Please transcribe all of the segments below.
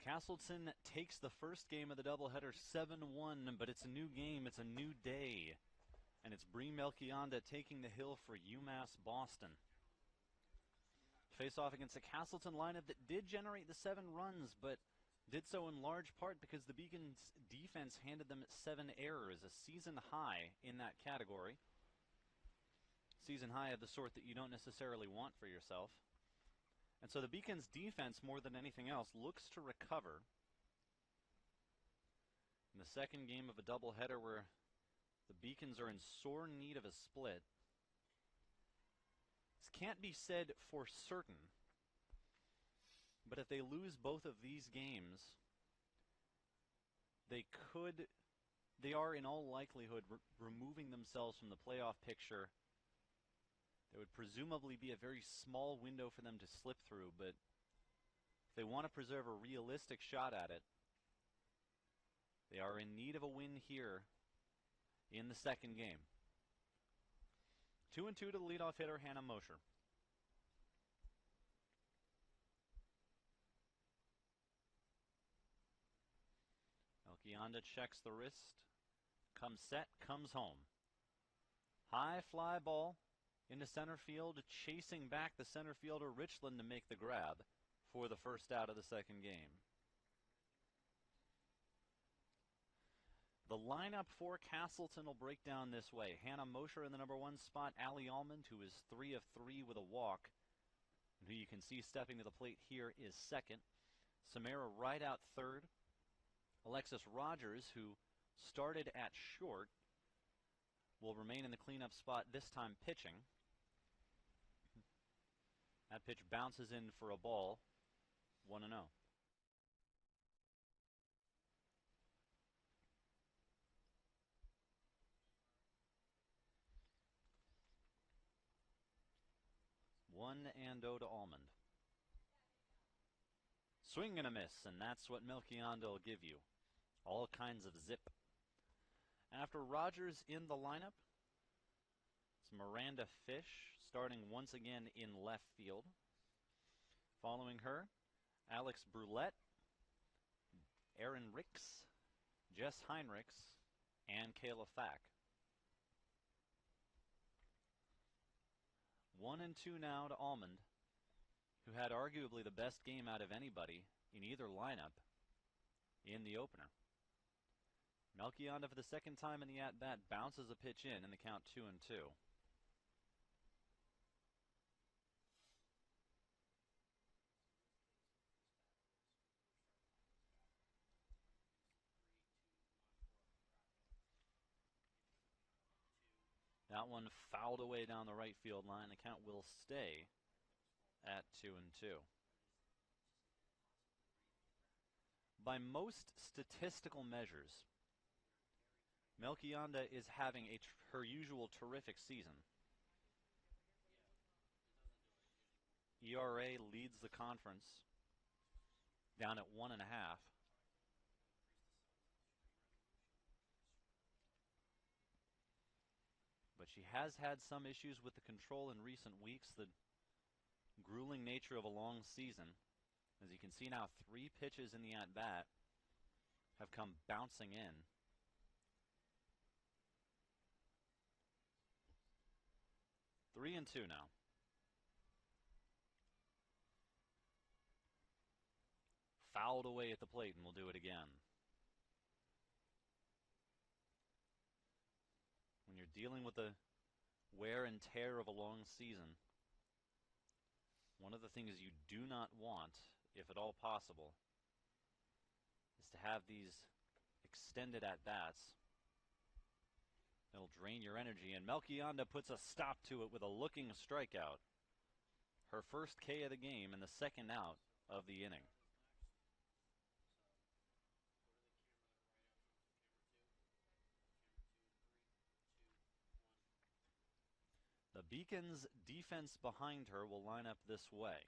Castleton takes the first game of the doubleheader 7-1, but it's a new game, it's a new day. And it's Bree Melchionda taking the hill for UMass Boston. Face off against a Castleton lineup that did generate the 7 runs, but did so in large part because the Beacons' defense handed them 7 errors, a season high in that category. Season high of the sort that you don't necessarily want for yourself. And so the Beacons' defense, more than anything else, looks to recover. In the second game of a doubleheader where the Beacons are in sore need of a split. This can't be said for certain, but if they lose both of these games, they are in all likelihood removing themselves from the playoff picture. There would presumably be a very small window for them to slip through, but if they want to preserve a realistic shot at it, they are in need of a win here in the second game. 2-2 to the leadoff hitter, Hannah Mosher. Melchionda checks the wrist. Comes set, comes home. High fly ball into center field, chasing back the center fielder Richland to make the grab for the first out of the second game. The lineup for Castleton will break down this way. Hannah Mosher in the number 1 spot. Allie Almond, who is 3 of 3 with a walk, and who you can see stepping to the plate here, is second. Samara Rideout third. Alexis Rogers, who started at short, will remain in the cleanup spot, this time pitching. That pitch bounces in for a ball. 1-0. One and 0 to Almond. Swing and a miss, and that's what Melchionda will give you. All kinds of zip. After Rogers in the lineup, it's Miranda Fish starting once again in left field. Following her, Alex Brulette, Erin Ricks, Jess Heinrichs, and Kayla Fack. 1-2 now to Almond, who had arguably the best game out of anybody in either lineup in the opener. Melchionda, for the second time in the at-bat, bounces a pitch in the count 2-2. That one fouled away down the right field line. The count will stay at 2-2. By most statistical measures, Melchionda is having her usual terrific season. ERA leads the conference, down at 1.5. But she has had some issues with the control in recent weeks, the grueling nature of a long season. As you can see now, 3 pitches in the at-bat have come bouncing in. Three and 2 now. Fouled away at the plate, and we'll do it again. When you're dealing with the wear and tear of a long season, one of the things you do not want, if at all possible, is to have these extended at-bats. It'll drain your energy, and Melchionda puts a stop to it with a looking strikeout. Her first K of the game and the second out of the inning. The Beacons' defense behind her will line up this way.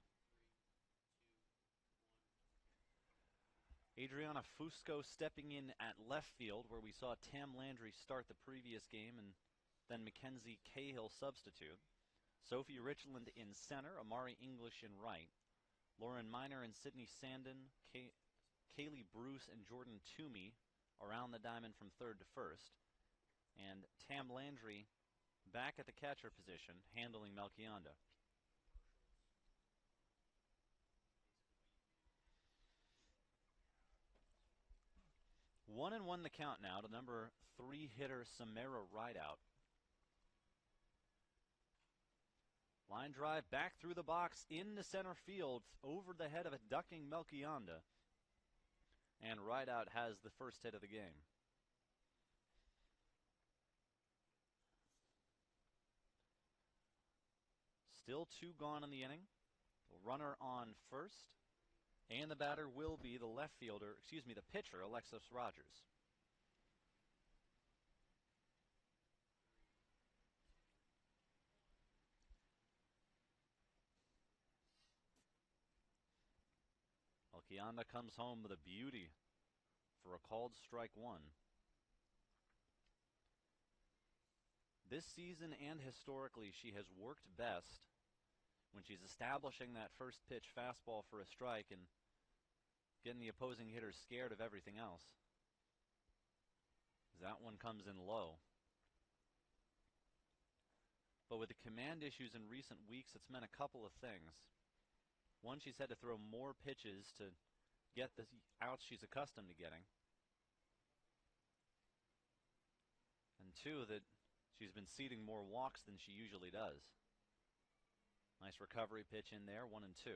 Adriana Fusco stepping in at left field, where we saw Tam Landry start the previous game and then Mackenzie Cahill substitute. Sophie Richland in center, Amari English in right. Lauren Miner and Sydney Sandin, Kaylee Bruce and Jordan Toomey around the diamond from third to first. And Tam Landry back at the catcher position, handling Melchionda. One and one the count now to number 3 hitter Samara Rideout. Line drive back through the box into center field over the head of a ducking Melchionda. And Rideout has the first hit of the game. Still 2 gone in the inning. The runner on first. And the batter will be the the pitcher, Alexis Rogers. Melchionda comes home with a beauty for a called strike 1. This season and historically, she has worked best when she's establishing that first pitch fastball for a strike and getting the opposing hitters scared of everything else. That one comes in low. But with the command issues in recent weeks, it's meant a couple of things. One, she's had to throw more pitches to get the outs she's accustomed to getting. And 2, that she's been ceding more walks than she usually does. Nice recovery pitch in there, 1 and 2.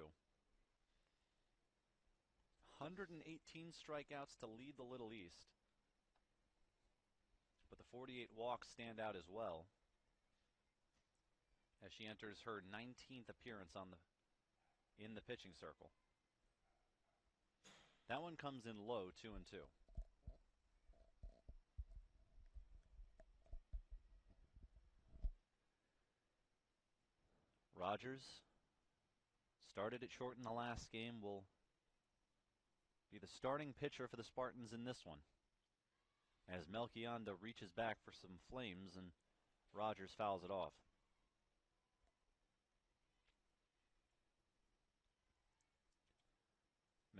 118 strikeouts to lead the Little East. But the 48 walks stand out as well as she enters her 19th appearance in the pitching circle. That one comes in low, 2 and 2. Rogers started it short in the last game, will be the starting pitcher for the Spartans in this one, as Melchionda reaches back for some flames and Rogers fouls it off.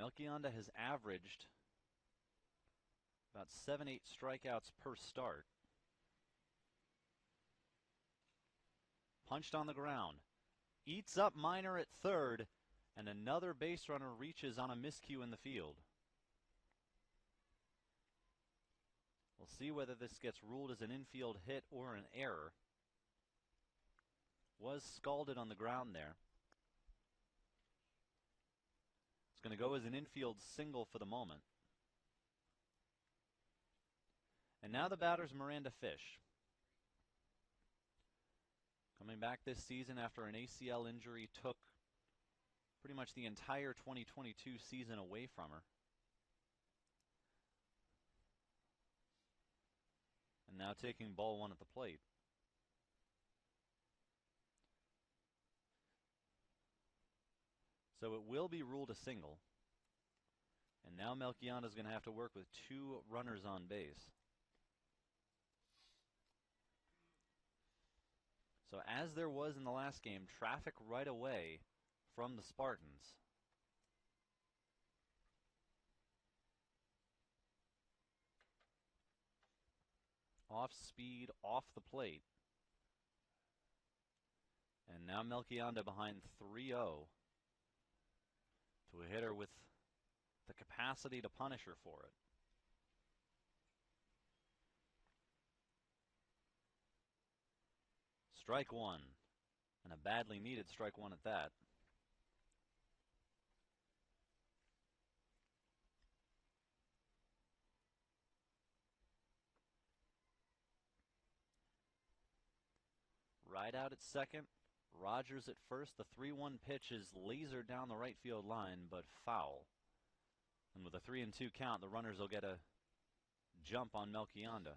Melchionda has averaged about 7-8 strikeouts per start. Punched on the ground. Eats up Minor at third, and another base runner reaches on a miscue in the field. We'll see whether this gets ruled as an infield hit or an error. Was scalded on the ground there. It's going to go as an infield single for the moment. And now the batter's Miranda Fish. Coming back this season after an ACL injury took pretty much the entire 2022 season away from her. And now taking ball 1 at the plate. So it will be ruled a single. And now Melchionda is going to have to work with 2 runners on base. So as there was in the last game, traffic right away from the Spartans. Off speed, off the plate. And now Melchionda behind 3-0 to a hitter with the capacity to punish her for it. Strike 1, and a badly needed strike 1 at that. Rideout at second, Rogers at first. The 3-1 pitch is lasered down the right field line, but foul. And with a 3-2 count, the runners will get a jump on Melchionda.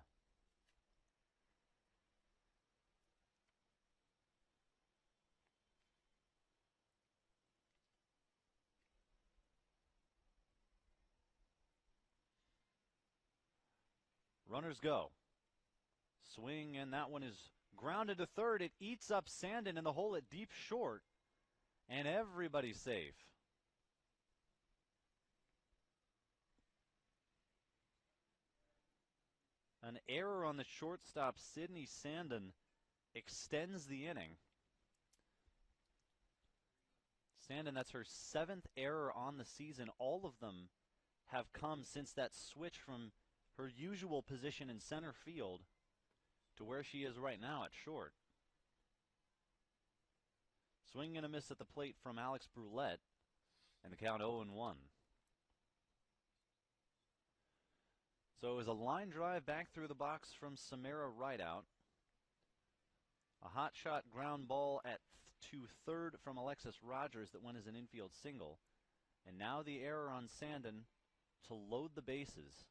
Runners go. Swing, and that one is grounded to third. It eats up Sandin in the hole at deep short, and everybody's safe. An error on the shortstop, Sydney Sandin, extends the inning. Sandin, that's her 7th error on the season. All of them have come since that switch from her usual position in center field to where she is right now at short. Swing and a miss at the plate from Alex Brulette, and the count 0-1. So it was a line drive back through the box from Samara Rideout. A hot shot ground ball to third from Alexis Rogers that went as an infield single. And now the error on Sandin to load the bases.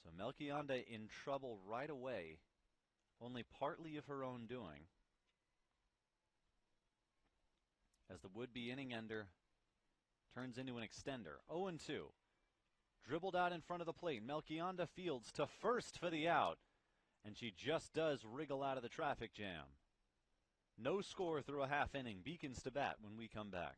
So Melchionda in trouble right away, only partly of her own doing, as the would-be inning ender turns into an extender. 0-2. Dribbled out in front of the plate. Melchionda fields to first for the out, and she just does wriggle out of the traffic jam. No score through a half inning. Beacons to bat when we come back.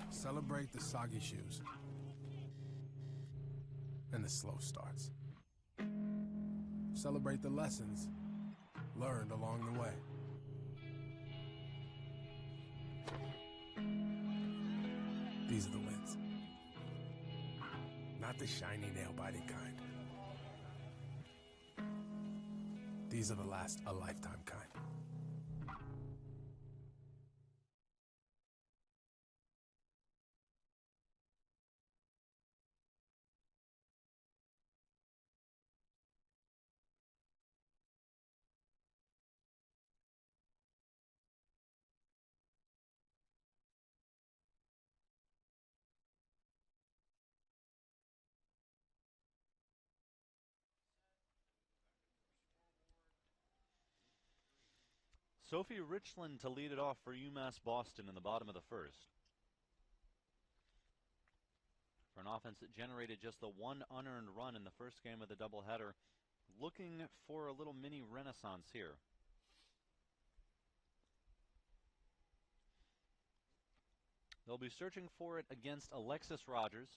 Celebrate the soggy shoes and the slow starts. Celebrate the lessons learned along the way. These are the wins. Not the shiny nail-biting kind. These are the last a lifetime kind. Sophie Richland to lead it off for UMass Boston in the bottom of the first. For an offense that generated just the one unearned run in the first game of the doubleheader, looking for a little mini renaissance here. They'll be searching for it against Alexis Rogers,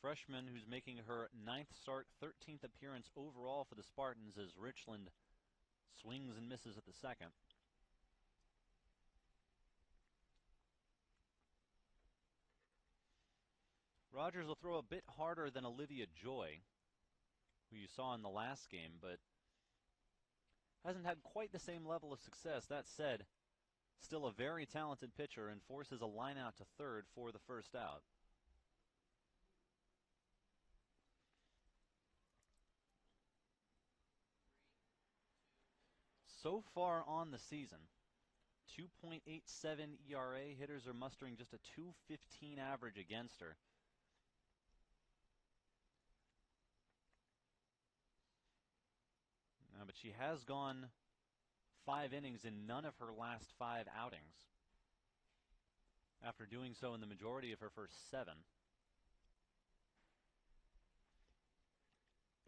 freshman who's making her 9th start, 13th appearance overall for the Spartans, as Richland swings and misses at the second. Rogers will throw a bit harder than Olivia Joy, who you saw in the last game, but hasn't had quite the same level of success. That said, still a very talented pitcher and forces a line out to third for the first out. So far on the season, 2.87 ERA. Hitters are mustering just a 2.15 average against her. But she has gone 5 innings in none of her last 5 outings, after doing so in the majority of her first 7.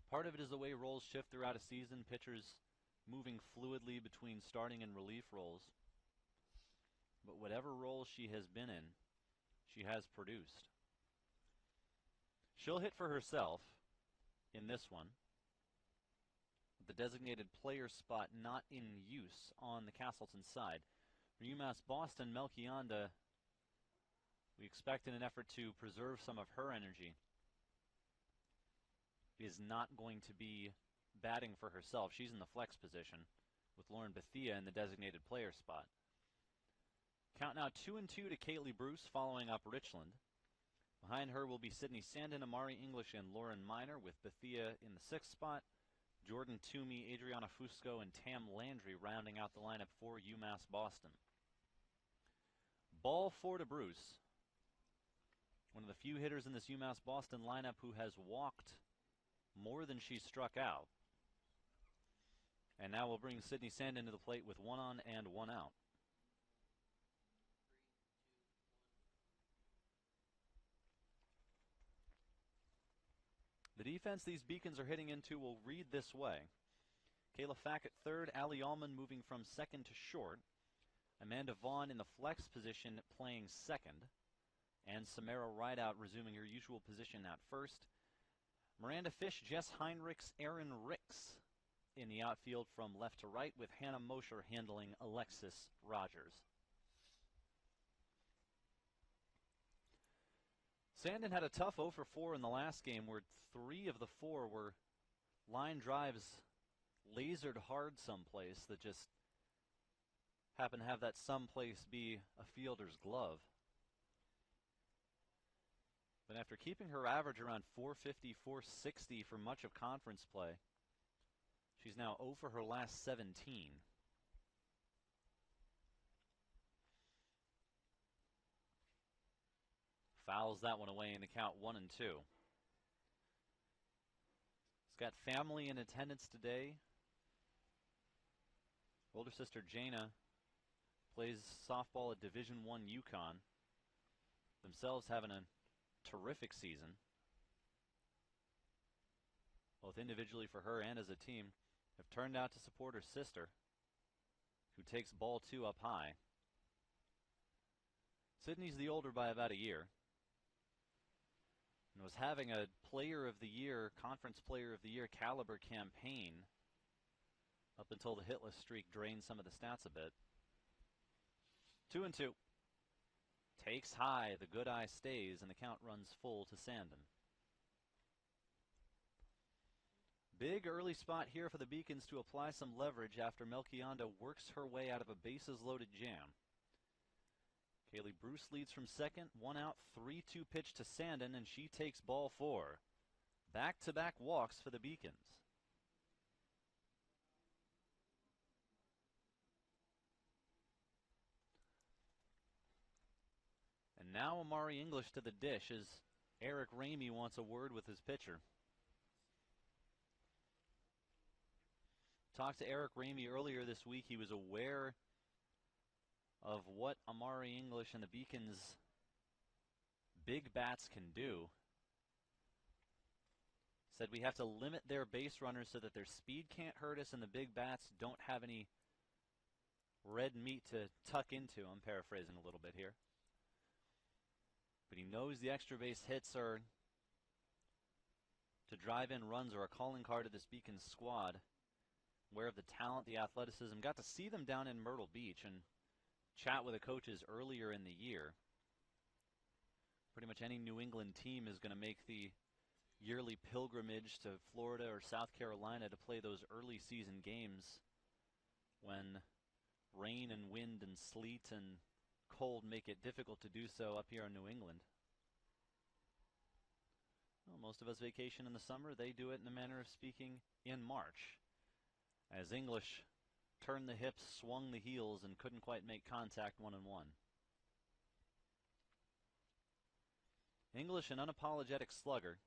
Part of it is the way roles shift throughout a season, pitchers moving fluidly between starting and relief roles. But whatever role she has been in, she has produced. She'll hit for herself in this one. The designated player spot not in use on the Castleton side. For UMass Boston, Melchionda, we expect in an effort to preserve some of her energy, is not going to be batting for herself. She's in the flex position with Lauren Bethia in the designated player spot. Count now 2-2 to Kaylee Bruce following up Richland. Behind her will be Sydney Sandin, Amari English, and Lauren Miner, with Bethia in the 6th spot. Jordan Toomey, Adriana Fusco, and Tam Landry rounding out the lineup for UMass Boston. Ball 4 to Bruce. One of the few hitters in this UMass Boston lineup who has walked more than she's struck out. And now we'll bring Sydney Sandin to the plate with 1 on and 1 out. The defense these Beacons are hitting into will read this way. Kayla Fack at third, Allie Allman moving from second to short. Amanda Vaughn in the flex position playing second. And Samara Rideout resuming her usual position at first. Miranda Fish, Jess Heinrichs, Erin Ricks in the outfield from left to right, with Hannah Mosher handling Alexis Rogers. Sandin had a tough 0 for 4 in the last game, where 3 of the 4 were line drives lasered hard someplace that just happened to have that someplace be a fielder's glove. But after keeping her average around 450, 460 for much of conference play, she's now 0 for her last 17. Fouls that one away in the count 1-2. He's got family in attendance today. Older sister Jana plays softball at Division I UConn. Themselves having a terrific season, both individually for her and as a team. Have turned out to support her sister, who takes ball 2 up high. Sydney's the older by about a year, and was having a player of the year, conference player of the year caliber campaign up until the hitless streak drained some of the stats a bit. 2-2. Takes high, the good eye stays, and the count runs full to Sandin. Big early spot here for the Beacons to apply some leverage after Melchionda works her way out of a bases-loaded jam. Kaylee Bruce leads from second, 1 out, 3-2 pitch to Sandin, and she takes ball 4. Back-to-back walks for the Beacons. And now Amari English to the dish as Eric Ramey wants a word with his pitcher. Talked to Eric Ramey earlier this week. He was aware of what Amari English and the Beacons' big bats can do. Said we have to limit their base runners so that their speed can't hurt us and the big bats don't have any red meat to tuck into. I'm paraphrasing a little bit here. But he knows the extra base hits are to drive in runs or a calling card of this Beacons squad. Aware of the talent, the athleticism. Got to see them down in Myrtle Beach and chat with the coaches earlier in the year. Pretty much any New England team is going to make the yearly pilgrimage to Florida or South Carolina to play those early season games when rain and wind and sleet and cold make it difficult to do so up here in New England. Well, most of us vacation in the summer. They do it, in a manner of speaking, in March, as English turned the hips, swung the heels, and couldn't quite make contact 1-1. English, an unapologetic slugger.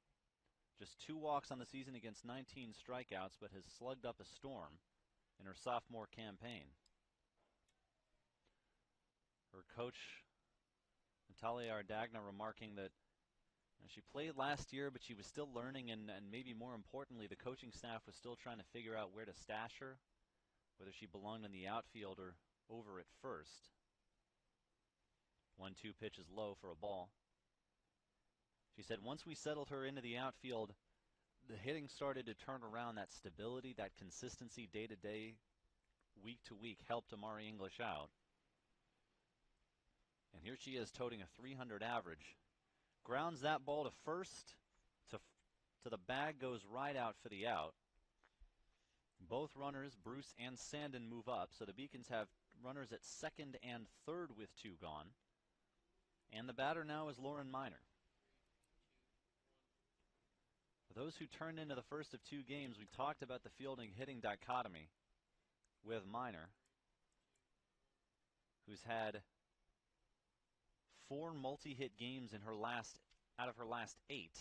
Just 2 walks on the season against 19 strikeouts, but has slugged up a storm in her sophomore campaign. Her coach, Natalia Ardagna, remarking that she played last year, but she was still learning, and maybe more importantly, the coaching staff was still trying to figure out where to stash her, whether she belonged in the outfield or over at first. 1-2 pitch is low for a ball. She said once we settled her into the outfield, the hitting started to turn around. That stability, that consistency day to day, week to week helped Amari English out. And here she is toting a 300 average. Grounds that ball to first, to the bag, goes right out for the out. Both runners, Bruce and Sandin, move up, so the Beacons have runners at second and third with 2 gone. And the batter now is Lauren Miner. For those who turned into the first of two games, we talked about the fielding-hitting dichotomy with Minor, who's had 4 multi-hit games in out of her last 8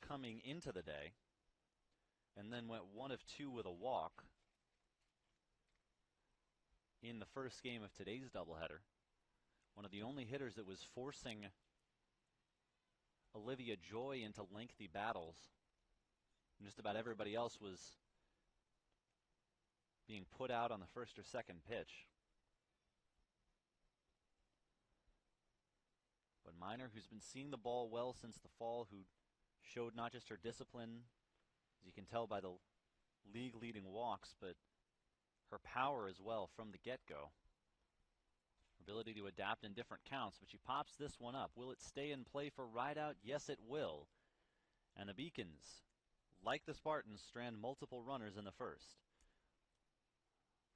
coming into the day, and then went 1 of 2 with a walk in the first game of today's doubleheader. One of the only hitters that was forcing Olivia Joy into lengthy battles. And just about everybody else was being put out on the first or second pitch. But Minor, who's been seeing the ball well since the fall, who showed not just her discipline, as you can tell by the league-leading walks, but her power as well from the get-go. Ability to adapt in different counts, but she pops this one up. Will it stay in play for rideout? Yes, it will. And the Beacons, like the Spartans, strand multiple runners in the first.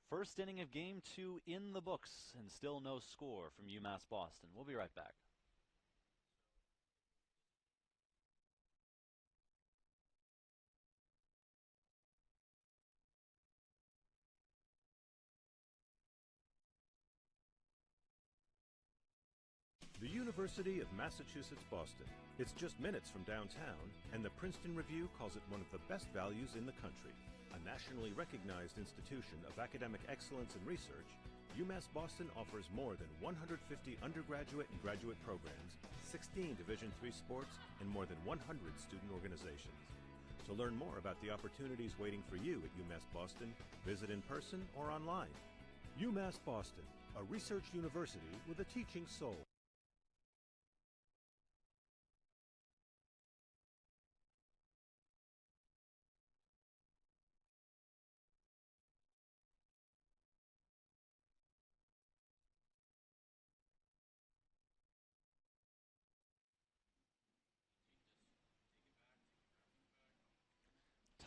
First inning of Game 2 in the books, and still no score from UMass Boston. We'll be right back. The University of Massachusetts Boston. It's just minutes from downtown, and the Princeton Review calls it one of the best values in the country. A nationally recognized institution of academic excellence and research, UMass Boston offers more than 150 undergraduate and graduate programs, 16 Division III sports, and more than 100 student organizations. To learn more about the opportunities waiting for you at UMass Boston, visit in person or online. UMass Boston, a research university with a teaching soul.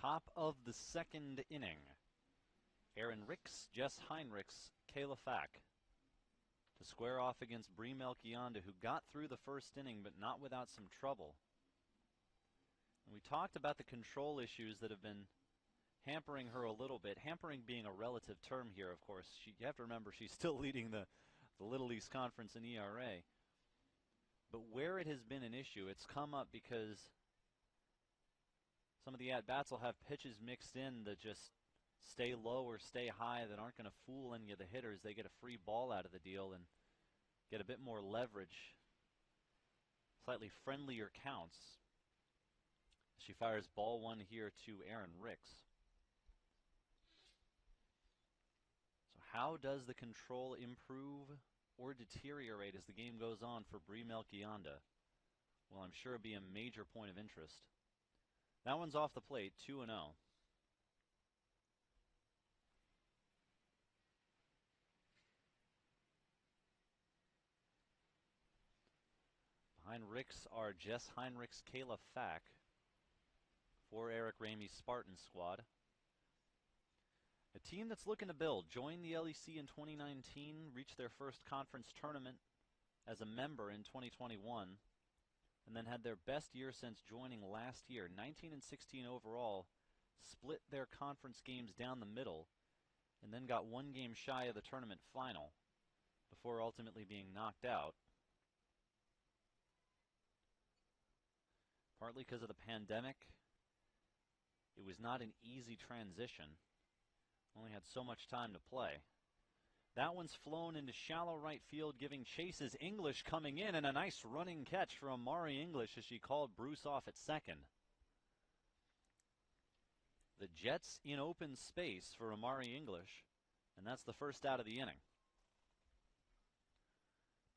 Top of the second inning. Aaron Ricks, Jess Heinrichs, Kayla Fack to square off against Bree Melchionda, who got through the first inning but not without some trouble. And we talked about the control issues that have been hampering her a little bit. Hampering being a relative term here, of course. You have to remember she's still leading the Little East Conference in ERA. But where it has been an issue, it's come up because some of the at-bats will have pitches mixed in that just stay low or stay high that aren't going to fool any of the hitters. They get a free ball out of the deal and get a bit more leverage. Slightly friendlier counts. She fires ball 1 here to Aaron Ricks. So how does the control improve or deteriorate as the game goes on for Bree Melchionda? Well, I'm sure it'd be a major point of interest. That one's off the plate, 2-0. Behind Ricks are Jess Heinrichs, Kayla Fack for Eric Ramey's Spartan squad. A team that's looking to build. Joined the LEC in 2019, reached their first conference tournament as a member in 2021. And then had their best year since joining last year. 19 and 16 overall, split their conference games down the middle, and then got 1 game shy of the tournament final before ultimately being knocked out. Partly because of the pandemic, it was not an easy transition. Only had so much time to play. That one's flown into shallow right field, giving chases. English coming in, and a nice running catch for Amari English as she called Bruce off at second. The Jets in open space for Amari English, and that's the first out of the inning.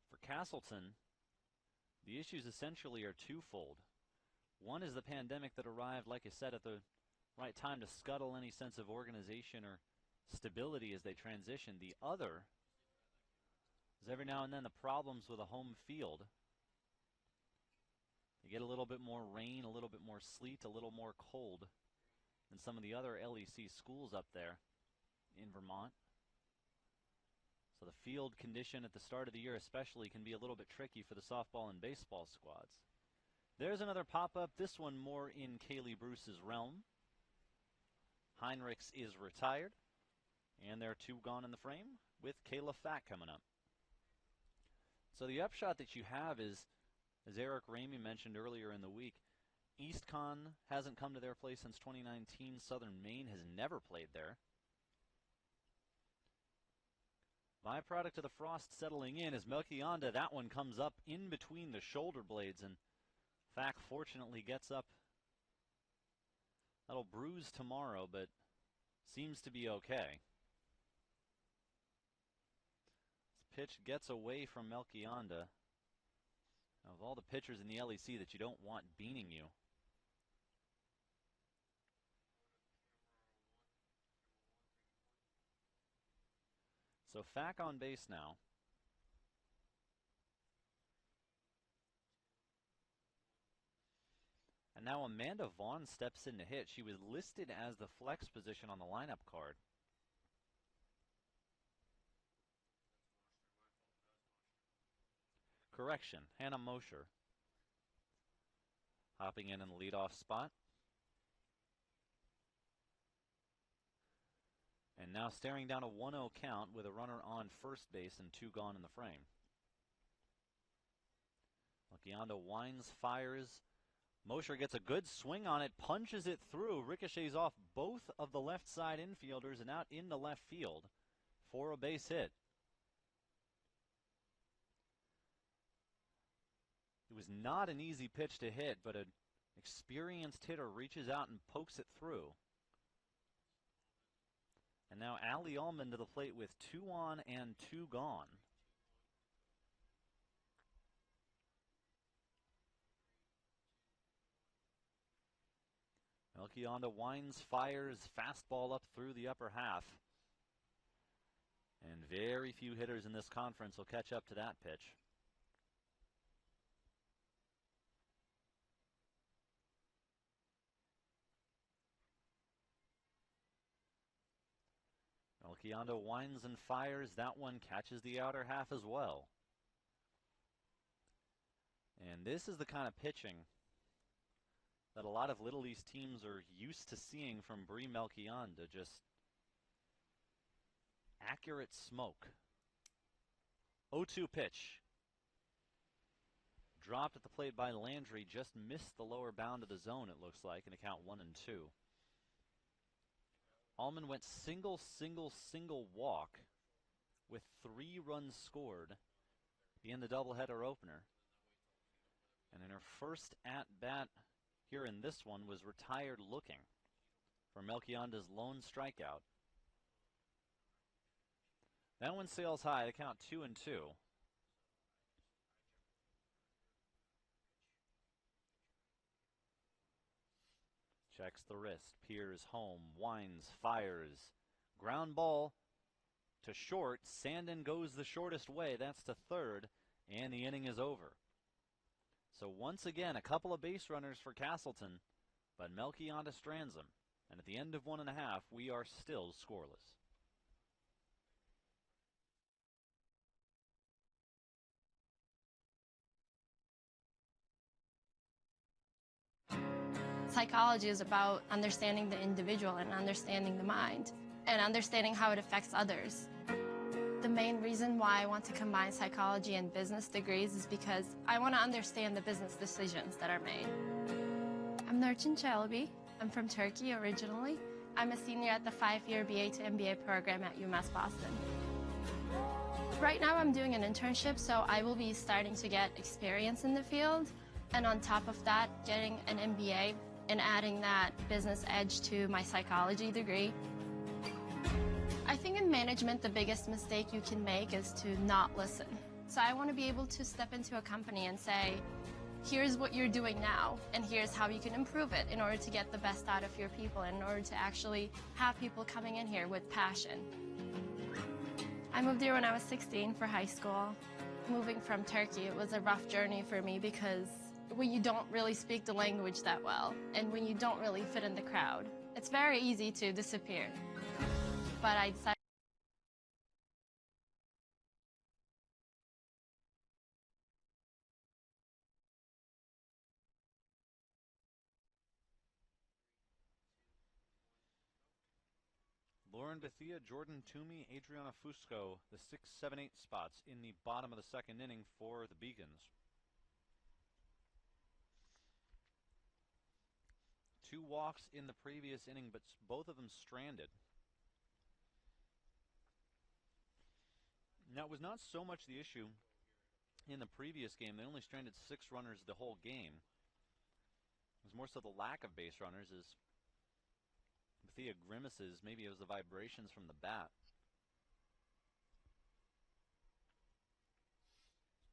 For Castleton, the issues essentially are twofold. One is the pandemic that arrived, like I said, at the right time to scuttle any sense of organization or stability as they transition. The other is every now and then the problems with a home field. You get a little bit more rain, a little bit more sleet, a little more cold than some of the other LEC schools up there in Vermont. So the field condition at the start of the year especially can be a little bit tricky for the softball and baseball squads. There's another pop-up, this one more in Kaylee Bruce's realm. Heinrichs is retired, and there are 2 gone in the frame with Kayla Fack coming up. So the upshot that you have is, as Eric Ramey mentioned earlier in the week, EastCon hasn't come to their place since 2019. Southern Maine has never played there. Byproduct of the frost settling in is Melchionda. That one comes up in between the shoulder blades, and Fack fortunately gets up. That'll bruise tomorrow, but seems to be okay. This pitch gets away from Melchionda. Of all the pitchers in the LEC that you don't want beaning you. So Fack on base now. And now Amanda Vaughn steps in to hit. She was listed as the flex position on the lineup card. Correction, Hannah Mosher. Hopping in the leadoff spot. And now staring down a 1-0 count with a runner on first base and 2 gone in the frame. Melchionda winds, fires. Mosher gets a good swing on it, punches it through, ricochets off both of the left side infielders and out into left field for a base hit. It was not an easy pitch to hit, but an experienced hitter reaches out and pokes it through. And now Allie Ullman to the plate with 2 on and 2 gone. Melchionda winds, fires, fastball up through the upper half. And very few hitters in this conference will catch up to that pitch. Melchionda winds and fires. That one catches the outer half as well. And this is the kind of pitching that a lot of Little East teams are used to seeing from Brie Melchionda. Just accurate smoke. 0-2 pitch. Dropped at the plate by Landry. Just missed the lower bound of the zone, it looks like, in a count 1-2. Ullman went single walk with 3 runs scored at the end of the doubleheader opener. And in her first at-bat here in this one was retired looking for Melchionda's lone strikeout. That one sails high to count 2-2. Checks the wrist, peers home, winds, fires. Ground ball to short. Sandin goes the shortest way. That's to third, and the inning is over. So once again, a couple of base runners for Castleton, but Melchionda strands them. And at the end of 1.5, we are still scoreless. Psychology is about understanding the individual and understanding the mind and understanding how it affects others. The main reason why I want to combine psychology and business degrees is because I want to understand the business decisions that are made. I'm Nurçin Çelebi. I'm from Turkey originally. I'm a senior at the 5-year BA to MBA program at UMass Boston. Right now I'm doing an internship, so I will be starting to get experience in the field. And on top of that, getting an MBA and adding that business edge to my psychology degree. I think in management, the biggest mistake you can make is to not listen. So I want to be able to step into a company and say, here's what you're doing now, and here's how you can improve it in order to get the best out of your people, and in order to actually have people coming in here with passion. I moved here when I was 16 for high school. Moving from Turkey, it was a rough journey for me because when you don't really speak the language that well, and when you don't really fit in the crowd, it's very easy to disappear. But I decided Lauren Bethia, Jordan Toomey, Adriana Fusco, the 6, 7, 8 spots in the bottom of the second inning for the Beacons. 2 walks in the previous inning, but both of them stranded. Now, it was not so much the issue in the previous game. They only stranded 6 runners the whole game. It was more so the lack of base runners as Bethia grimaces. Maybe it was the vibrations from the bat.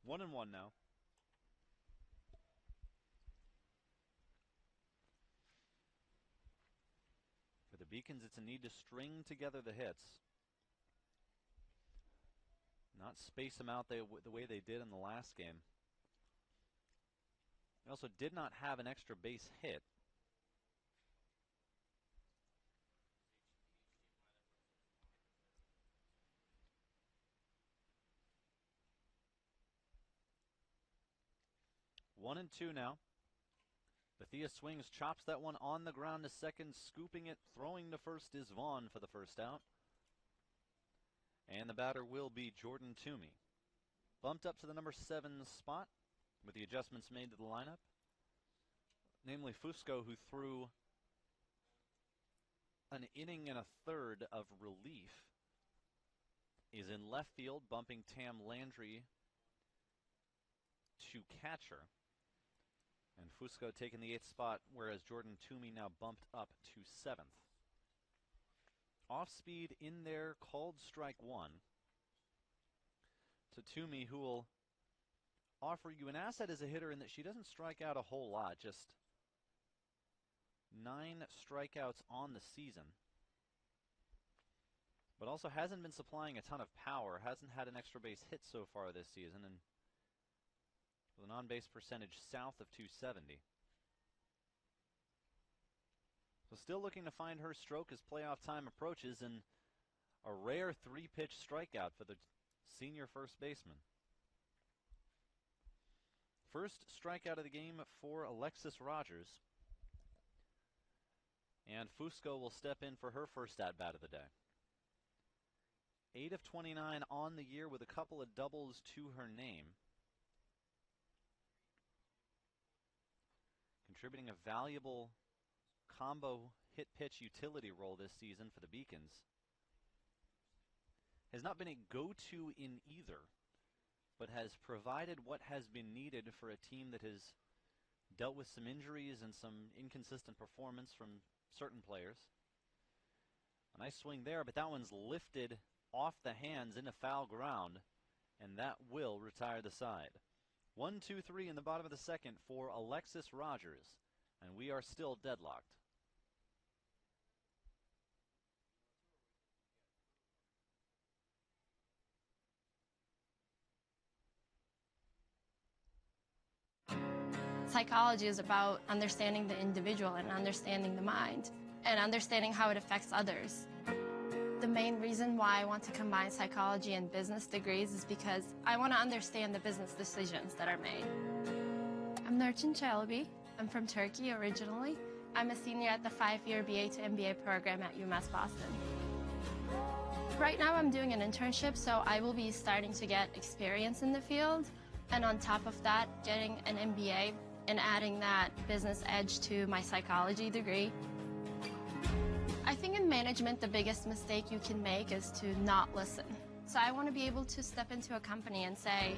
1-1 now. For the Beacons, it's a need to string together the hits. Not space them out the way they did in the last game. They also did not have an extra base hit. One and two now. Bethia swings, chops that one on the ground to second, scooping it, throwing to first is Vaughn for the first out. And the batter will be Jordan Toomey. Bumped up to the number 7 spot with the adjustments made to the lineup. Namely Fusco, who threw an inning and a third of relief, is in left field, bumping Tam Landry to catcher. And Fusco taking the 8th spot, whereas Jordan Toomey now bumped up to 7th. Off speed in there, called strike 1. So Toomey, who will offer you an asset as a hitter in that she doesn't strike out a whole lot, just 9 strikeouts on the season. But also hasn't been supplying a ton of power, hasn't had an extra base hit so far this season, and with an on-base percentage south of 270. So still looking to find her stroke as playoff time approaches, and a rare 3-pitch strikeout for the senior first baseman. First strikeout of the game for Alexis Rogers. And Fusco will step in for her first at-bat of the day. 8 of 29 on the year with a couple of doubles to her name. Contributing a valuable combo hit-pitch utility role this season for the Beacons. Has not been a go-to in either, but has provided what has been needed for a team that has dealt with some injuries and some inconsistent performance from certain players. A nice swing there, but that one's lifted off the hands into foul ground, and that will retire the side. 1-2-3 in the bottom of the second for Alexis Rogers, and we are still deadlocked. Psychology is about understanding the individual and understanding the mind and understanding how it affects others. The main reason why I want to combine psychology and business degrees is because I want to understand the business decisions that are made. I'm Nurçin Çelebi. I'm from Turkey originally. I'm a senior at the 5-year BA to MBA program at UMass Boston. Right now I'm doing an internship, so I will be starting to get experience in the field. And on top of that, getting an MBA and adding that business edge to my psychology degree. I think in management, the biggest mistake you can make is to not listen. So I want to be able to step into a company and say,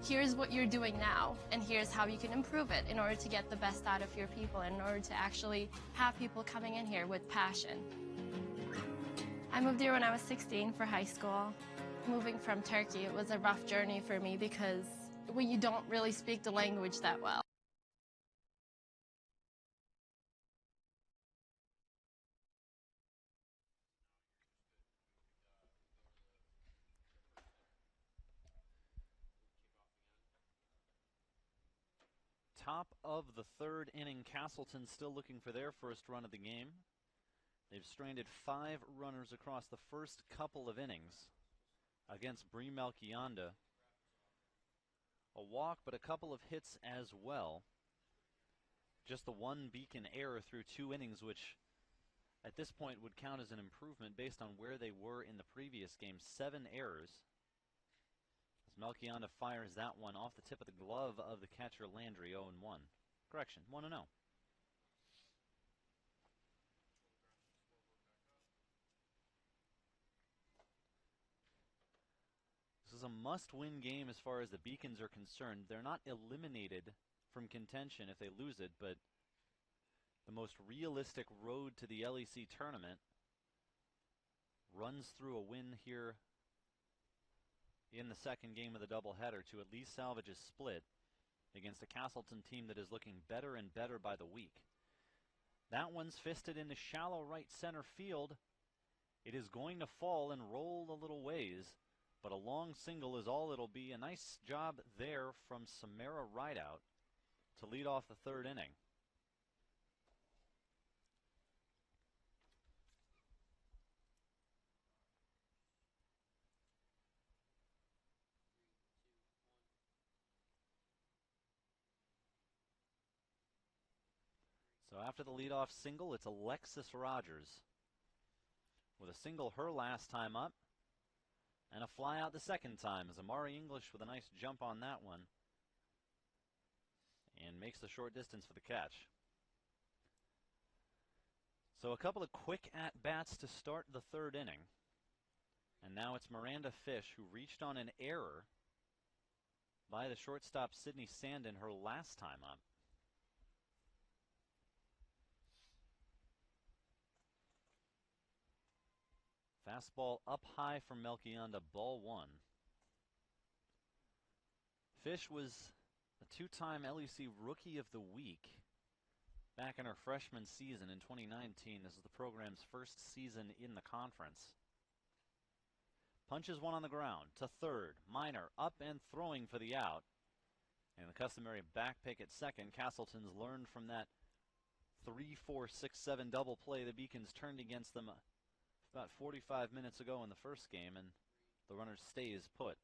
here's what you're doing now, and here's how you can improve it in order to get the best out of your people, and in order to actually have people coming in here with passion. I moved here when I was 16 for high school. Moving from Turkey, it was a rough journey for me because you don't really speak the language that well. Top of the third inning, Castleton still looking for their first run of the game. They've stranded 5 runners across the first couple of innings against Bree Melchionda. A walk, but a couple of hits as well. Just the one Beacon error through 2 innings, which at this point would count as an improvement based on where they were in the previous game. 7 errors. As Melchionda fires that one off the tip of the glove of the catcher Landry, 0-1. Correction, 1-0. This is a must-win game as far as the Beacons are concerned. They're not eliminated from contention if they lose it, but the most realistic road to the LEC tournament runs through a win here in the second game of the doubleheader to at least salvage a split against a Castleton team that is looking better and better by the week. That one's fisted into shallow right center field. It is going to fall and roll a little ways, but a long single is all it'll be. A nice job there from Samara Rideout to lead off the third inning. So after the leadoff single, it's Alexis Rogers with a single her last time up and a fly out the second time as Amari English with a nice jump on that one and makes the short distance for the catch. So a couple of quick at-bats to start the third inning. And now it's Miranda Fish who reached on an error by the shortstop Sydney Sandin her last time up. Fastball up high from Melchionda, ball 1. Fish was a 2-time LEC Rookie of the Week back in her freshman season in 2019. This is the program's first season in the conference. Punches one on the ground to third. Minor up and throwing for the out. And the customary back pick at second. Castleton's learned from that 3-4-6-7 double play the Beacons turned against them about 45 minutes ago in the first game, and the runner stays put.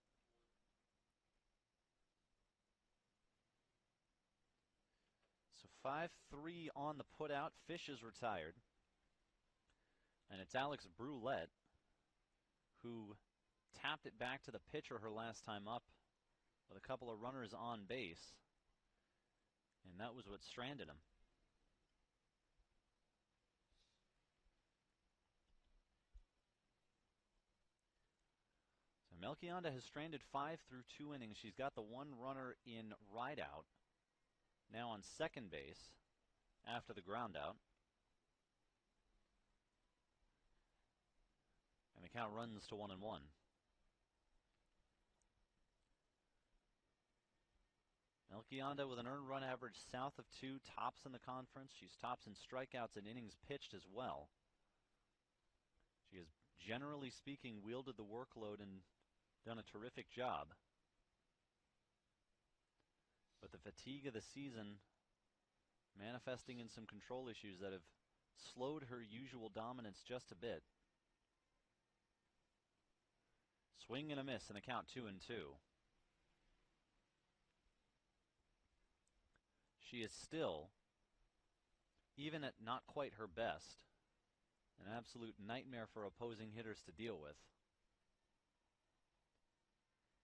So 5-3 on the putout. Fish is retired. And it's Alex Brulette who tapped it back to the pitcher her last time up with a couple of runners on base. And that was what stranded him. Melchionda has stranded 5 through 2 innings. She's got the one runner in Rideout, now on second base after the ground out. And the count runs to 1-1. Melchionda with an earned run average south of 2, tops in the conference. She's tops in strikeouts and innings pitched as well. She has, generally speaking, wielded the workload and done a terrific job. But the fatigue of the season manifesting in some control issues that have slowed her usual dominance just a bit. Swing and a miss and the count 2-2. She is still, even at not quite her best, an absolute nightmare for opposing hitters to deal with.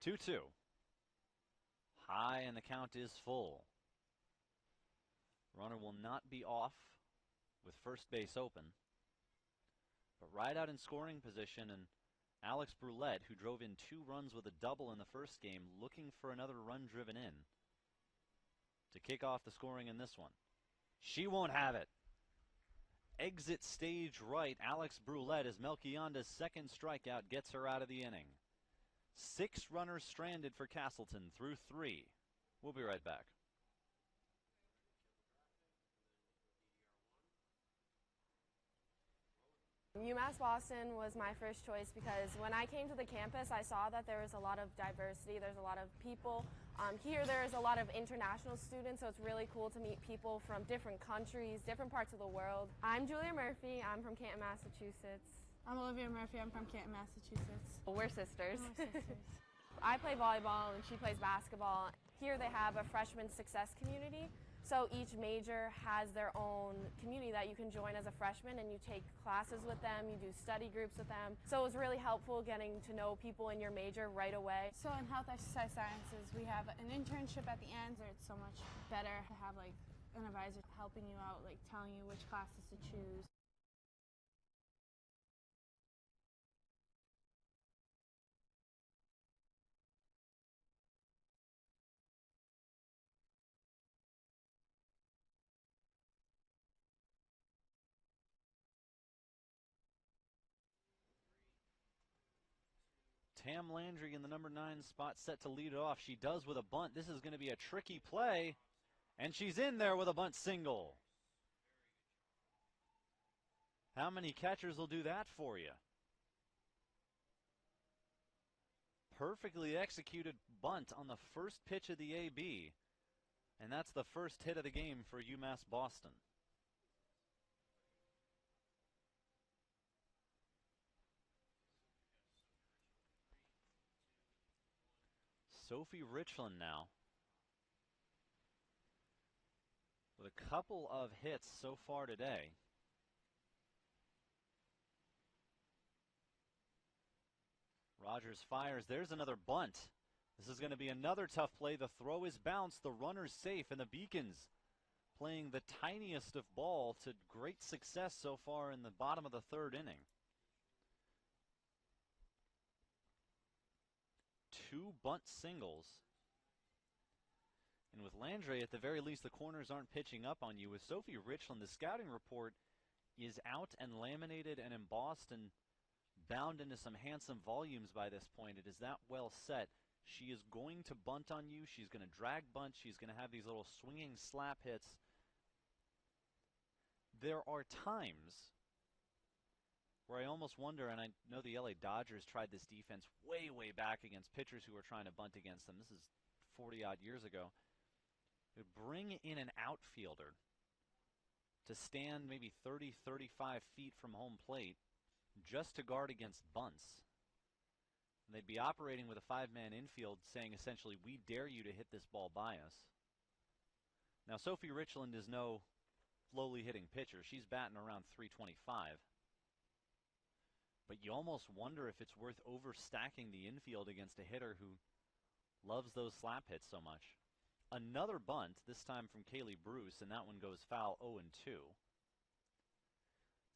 2-2. High and the count is full. Runner will not be off with first base open. But right out in scoring position, and Alex Brulette, who drove in 2 runs with a double in the first game, looking for another run driven in to kick off the scoring in this one. She won't have it. Exit stage right, Alex Brulette, as Melchionda's second strikeout gets her out of the inning. 6 runners stranded for Castleton through 3. We'll be right back. UMass Boston was my first choice because when I came to the campus, I saw that there was a lot of diversity. There's a lot of people. Here there's a lot of international students, so it's really cool to meet people from different countries, different parts of the world. I'm Julia Murphy. I'm from Canton, Massachusetts. I'm Olivia Murphy. I'm from Canton, Massachusetts. We're sisters. We're sisters. I play volleyball and she plays basketball. Here they have a freshman success community So each major has their own community that you can join as a freshman, and you take classes with them, you do study groups with them. So it was really helpful getting to know people in your major right away. So in health exercise sciences, we have an internship at the end, where it's so much better to have like an advisor helping you out, like telling you which classes to choose. Tam Landry in the number 9 spot, set to lead it off. She does with a bunt. This is going to be a tricky play, and she's in there with a bunt single. How many catchers will do that for you? Perfectly executed bunt on the first pitch of the AB, and that's the first hit of the game for UMass Boston. Sophie Richland now with a couple of hits so far today. Rogers fires. There's another bunt. This is going to be another tough play. The throw is bounced. The runner's safe, and the Beacons playing the tiniest of ball to great success so far in the bottom of the third inning. 2 bunt singles. And with Landry, at the very least, the corners aren't pitching up on you. With Sophie Richland, the scouting report is out and laminated and embossed and bound into some handsome volumes by this point. It is that well set. She is going to bunt on you. She's going to drag bunt. She's going to have these little swinging slap hits. There are times where I almost wonder, and I know the LA Dodgers tried this defense way, way back against pitchers who were trying to bunt against them. This is 40-odd years ago. They would bring in an outfielder to stand maybe 30, 35 feet from home plate just to guard against bunts. And they'd be operating with a 5-man infield saying essentially, we dare you to hit this ball by us. Now, Sophie Richland is no lowly hitting pitcher. She's batting around 325. But you almost wonder if it's worth overstacking the infield against a hitter who loves those slap hits so much. Another bunt, this time from Kaylee Bruce, and that one goes foul 0-2.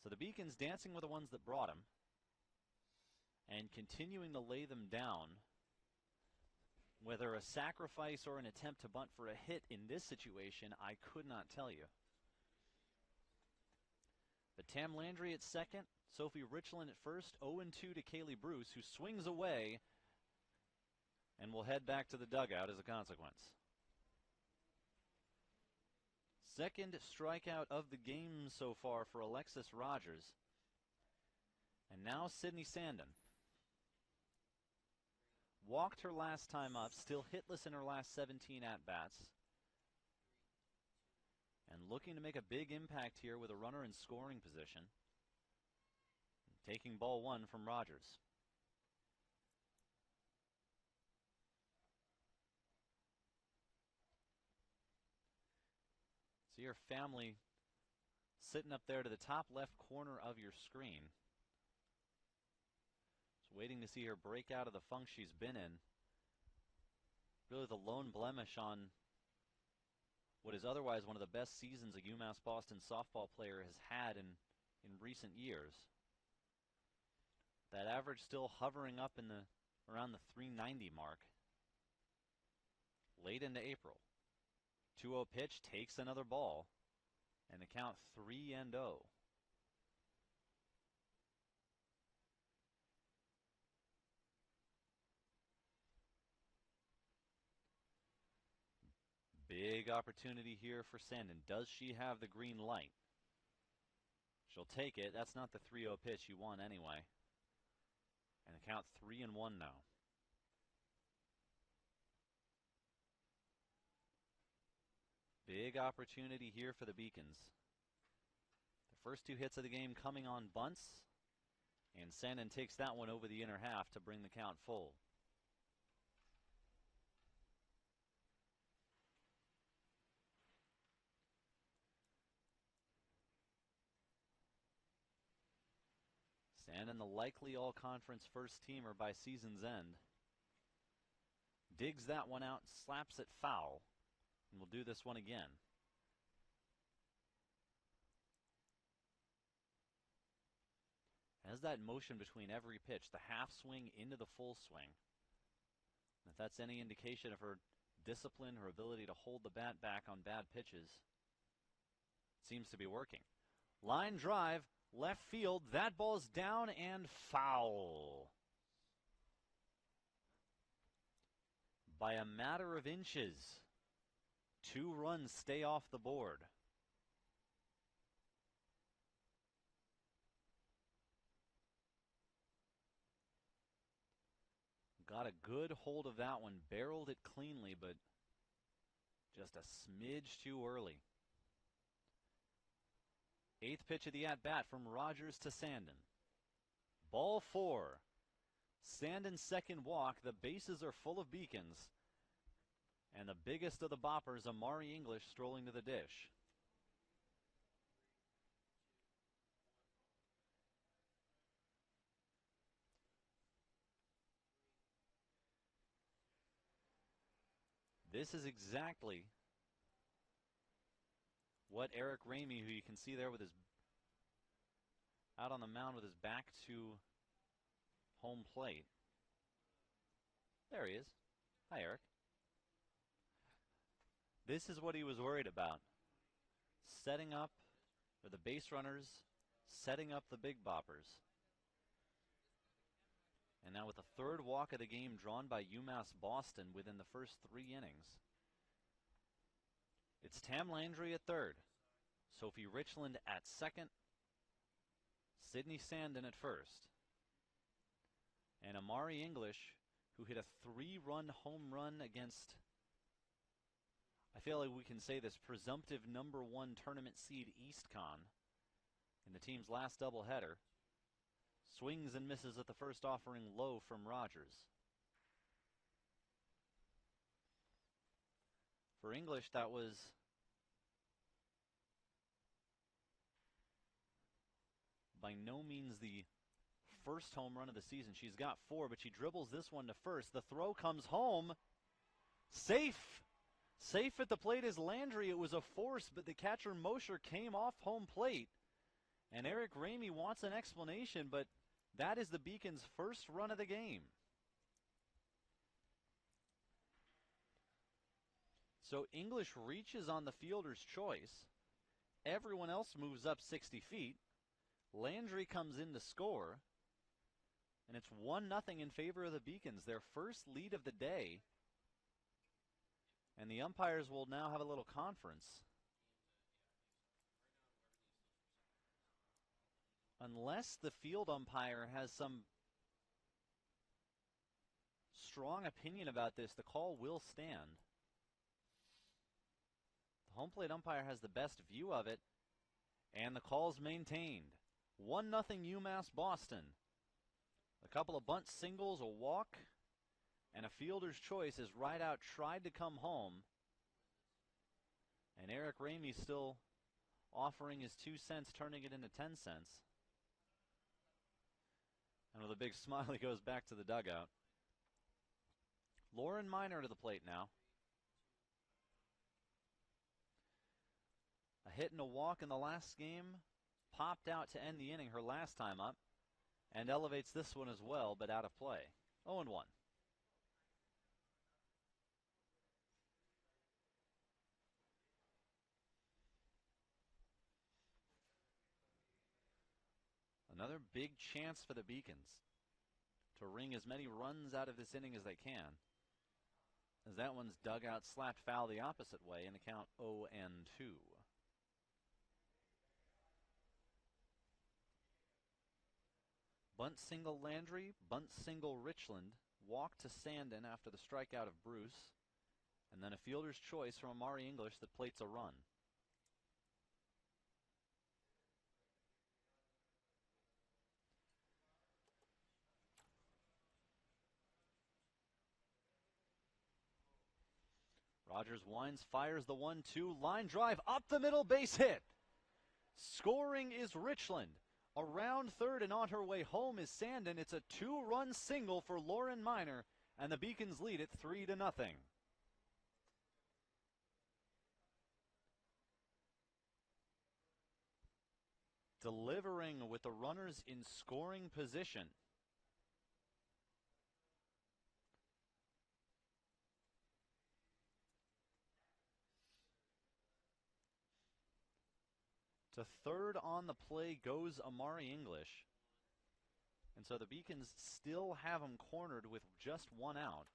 So the Beacons dancing with the ones that brought him and continuing to lay them down. Whether a sacrifice or an attempt to bunt for a hit in this situation, I could not tell you. But Tam Landry at second, Sophie Richland at first, 0-2 to Kaylee Bruce, who swings away and will head back to the dugout as a consequence. Second strikeout of the game so far for Alexis Rogers. And now Sydney Sandin. Walked her last time up, still hitless in her last 17 at-bats. And looking to make a big impact here with a runner in scoring position. Taking ball 1 from Rogers. See your family sitting up there to the top left corner of your screen. Just waiting to see her break out of the funk she's been in. Really the lone blemish on what is otherwise one of the best seasons a UMass Boston softball player has had in recent years. That average still hovering up in around the 390 mark. Late into April. 2-0 pitch, takes another ball, and the count 3-0. Big opportunity here for Sandin. Does she have the green light? She'll take it. That's not the 3-0 pitch you want anyway. And the count 3-1 now. Big opportunity here for the Beacons. The first 2 hits of the game coming on bunts. And Sandin takes that one over the inner half to bring the count full. Sandin, the likely all-conference first-teamer by season's end. Digs that one out, slaps it foul, and will do this one again. Has that motion between every pitch, the half swing into the full swing. If that's any indication of her discipline, her ability to hold the bat back on bad pitches, seems to be working. Line drive, left field, that ball's down and foul. By a matter of inches, 2 runs stay off the board. Got a good hold of that one, barreled it cleanly, but just a smidge too early. 8th pitch of the at-bat from Rogers to Sandin. Ball 4. Sandin's second walk. The bases are full of Beacons. And the biggest of the boppers, Amari English, strolling to the dish. This is exactly what Eric Ramey, who you can see there with his out on the mound with his back to home plate. There he is. Hi, Eric. This is what he was worried about. Setting up, or the base runners, setting up the big boppers. And now with the 3rd walk of the game drawn by UMass Boston within the first 3 innings. It's Tam Landry at 3rd, Sophie Richland at 2nd, Sydney Sandin at 1st, and Amari English, who hit a 3-run home run against, I feel like we can say this, presumptive number 1 tournament seed EastCon in the team's last doubleheader. Swings and misses at the first offering low from Rogers. For English, that was by no means the first home run of the season. She's got 4, but she dribbles this one to first. The throw comes home. Safe. Safe at the plate is Landry. It was a force, but the catcher Mosher came off home plate. And Eric Ramey wants an explanation, but that is the Beacons' first run of the game. So English reaches on the fielder's choice. Everyone else moves up 60 feet. Landry comes in to score. And it's 1-0 in favor of the Beacons, their first lead of the day. And the umpires will now have a little conference. Unless the field umpire has some strong opinion about this, the call will stand. The home plate umpire has the best view of it, and the call's maintained. 1-0 UMass Boston. A couple of bunt singles, a walk, and a fielder's choice as Rideout tried to come home. And Eric Ramey still offering his 2 cents, turning it into 10 cents. And with a big smile, he goes back to the dugout. Lauren Miner to the plate now. A hit and a walk in the last game. Popped out to end the inning her last time up. And elevates this one as well, but out of play. 0-1. Another big chance for the Beacons to wring as many runs out of this inning as they can, as that one's dug out, slapped foul the opposite way, and a count 0-2. Bunt single Landry, bunt single Richland, walk to Sandin after the strikeout of Bruce, and then a fielder's choice from Amari English that plates a run. Rogers winds, fires the 1-2, line drive up the middle, base hit. Scoring is Richland. Around third and on her way home is Sandin. It's a 2-run single for Lauren Miner, and the Beacons lead it 3-0. Delivering with the runners in scoring position. To third on the play goes Amari English. And so the Beacons still have them cornered with just 1 out.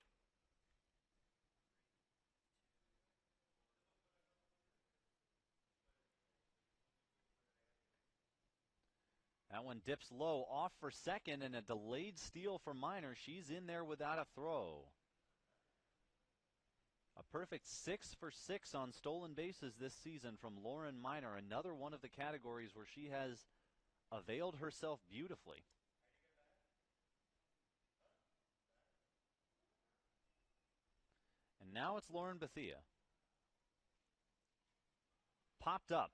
That one dips low, off for second, and a delayed steal for Miner. She's in there without a throw. A perfect 6 for 6 on stolen bases this season from Lauren Miner. Another one of the categories where she has availed herself beautifully. And now it's Lauren Bethia. Popped up.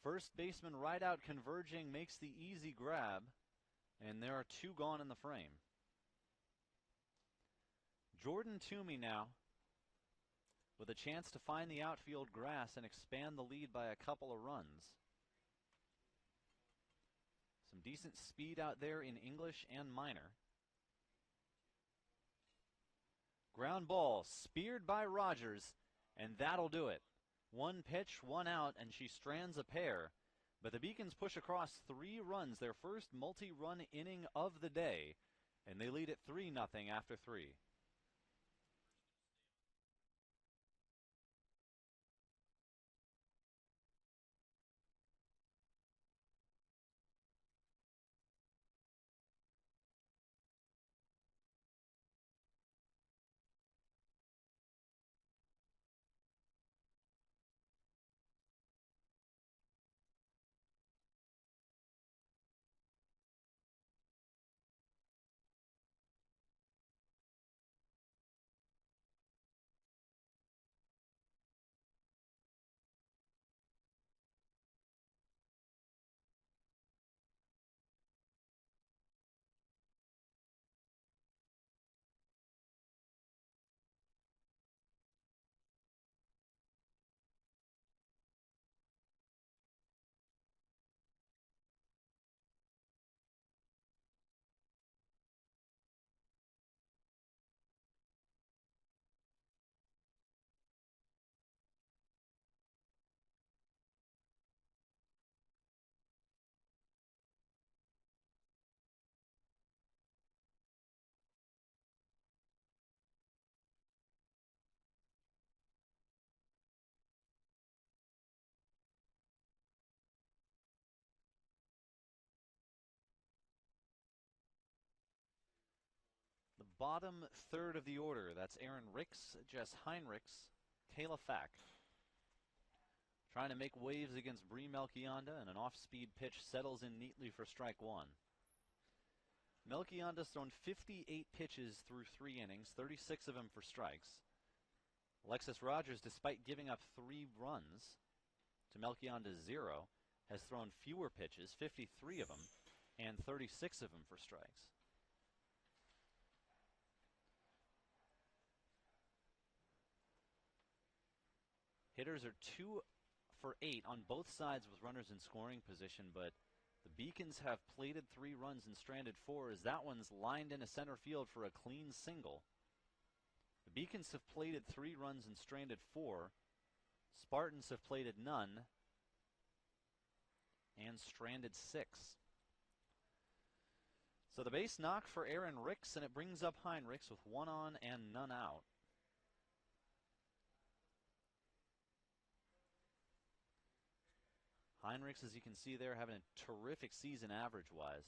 First baseman right out converging, makes the easy grab, and there are 2 gone in the frame. Jordan Toomey now with a chance to find the outfield grass and expand the lead by a couple of runs. Some decent speed out there in English and Miner. Ground ball speared by Rogers, and that'll do it. 1 pitch, 1 out, and she strands a pair. But the Beacons push across 3 runs, their first multi-run inning of the day, and they lead it 3-0 after 3. Bottom third of the order. That's Aaron Ricks, Jess Heinrichs, Kayla Fack. Trying to make waves against Bree Melchionda, and an off-speed pitch settles in neatly for strike 1. Melchionda's thrown 58 pitches through 3 innings, 36 of them for strikes. Alexis Rogers, despite giving up 3 runs to Melchionda's 0, has thrown fewer pitches, 53 of them, and 36 of them for strikes. Hitters are 2 for 8 on both sides with runners in scoring position, but the Beacons have plated 3 runs and stranded 4 as that one's lined into center field for a clean single. The Beacons have plated 3 runs and stranded 4. Spartans have plated none and stranded 6. So the base knock for Aaron Ricks, and it brings up Heinrichs with 1 on and none out. Heinrichs, as you can see there, having a terrific season average-wise.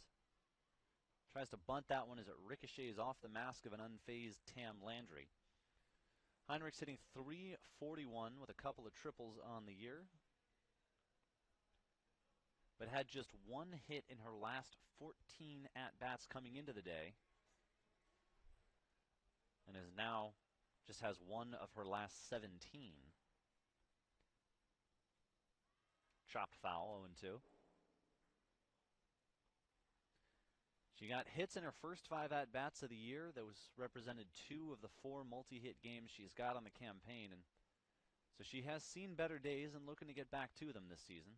Tries to bunt that one as it ricochets off the mask of an unfazed Tam Landry. Heinrichs hitting .341 with a couple of triples on the year, but had just 1 hit in her last 14 at-bats coming into the day, and is now just has 1 of her last 17. Chopped foul, 0-2. She got hits in her first 5 at-bats of the year. That was represented 2 of the 4 multi-hit games she's got on the campaign. And so she has seen better days and looking to get back to them this season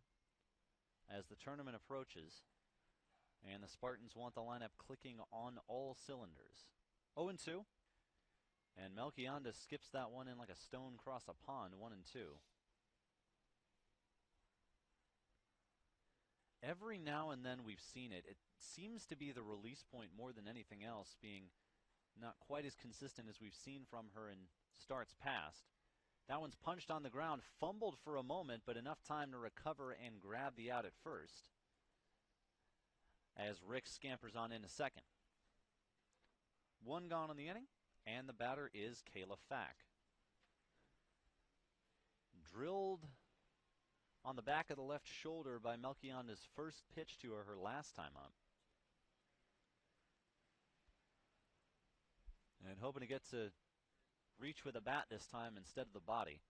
as the tournament approaches. And the Spartans want the lineup clicking on all cylinders. 0-2. And Melchionda skips that one in like a stone across a pond, 1-2. Every now and then we've seen it. It seems to be the release point more than anything else, being not quite as consistent as we've seen from her in starts past. That one's punched on the ground, fumbled for a moment, but enough time to recover and grab the out at first as Rick scampers on into second. 1 gone in the inning, and the batter is Kayla Fack. Drilled on the back of the left shoulder by Melchionda's first pitch to her last time up. And hoping to get to reach with a bat this time instead of the body.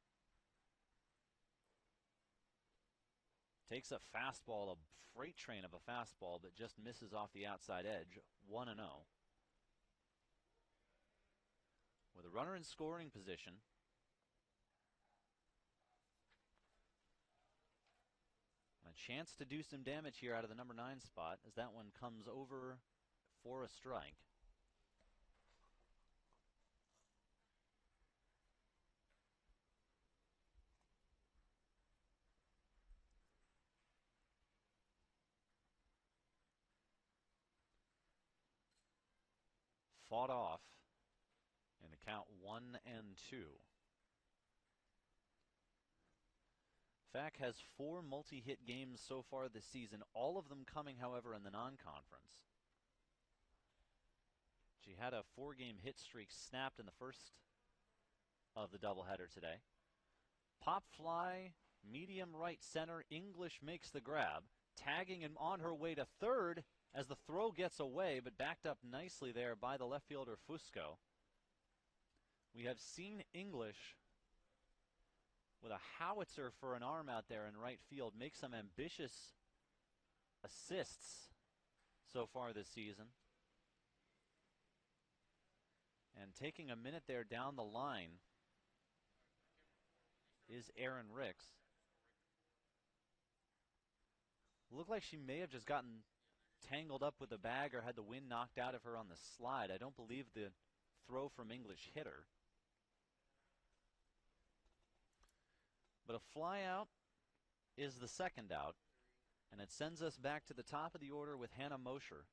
Takes a fastball, a freight train of a fastball, but just misses off the outside edge. 1-0. With a runner in scoring position. A chance to do some damage here out of the number 9 spot as that one comes over for a strike. Fought off in the count 1-2. Fack has 4 multi-hit games so far this season, all of them coming, however, in the non-conference. She had a 4-game hit streak snapped in the first of the doubleheader today. Pop fly, medium right center. English makes the grab, tagging him on her way to third as the throw gets away, but backed up nicely there by the left fielder Fusco. We have seen English with a howitzer for an arm out there in right field make some ambitious assists so far this season. And taking a minute there down the line is Erin Ricks. Looked like she may have just gotten tangled up with the bag or had the wind knocked out of her on the slide. I don't believe the throw from English hit her. But a fly out is the second out, and it sends us back to the top of the order with Hannah Mosher.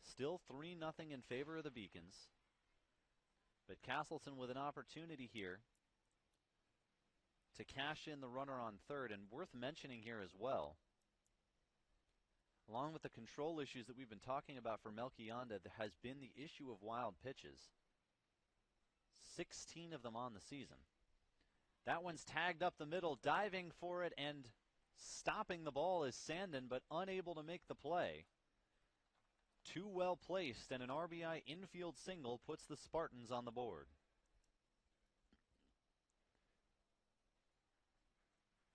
Still 3-0 in favor of the Beacons. But Castleton with an opportunity here to cash in the runner on third. And worth mentioning here as well, along with the control issues that we've been talking about for Melchionda, there has been the issue of wild pitches. 16 of them on the season. That one's tagged up the middle, diving for it, and stopping the ball is Sandin, but unable to make the play. Too well placed, and an RBI infield single puts the Spartans on the board.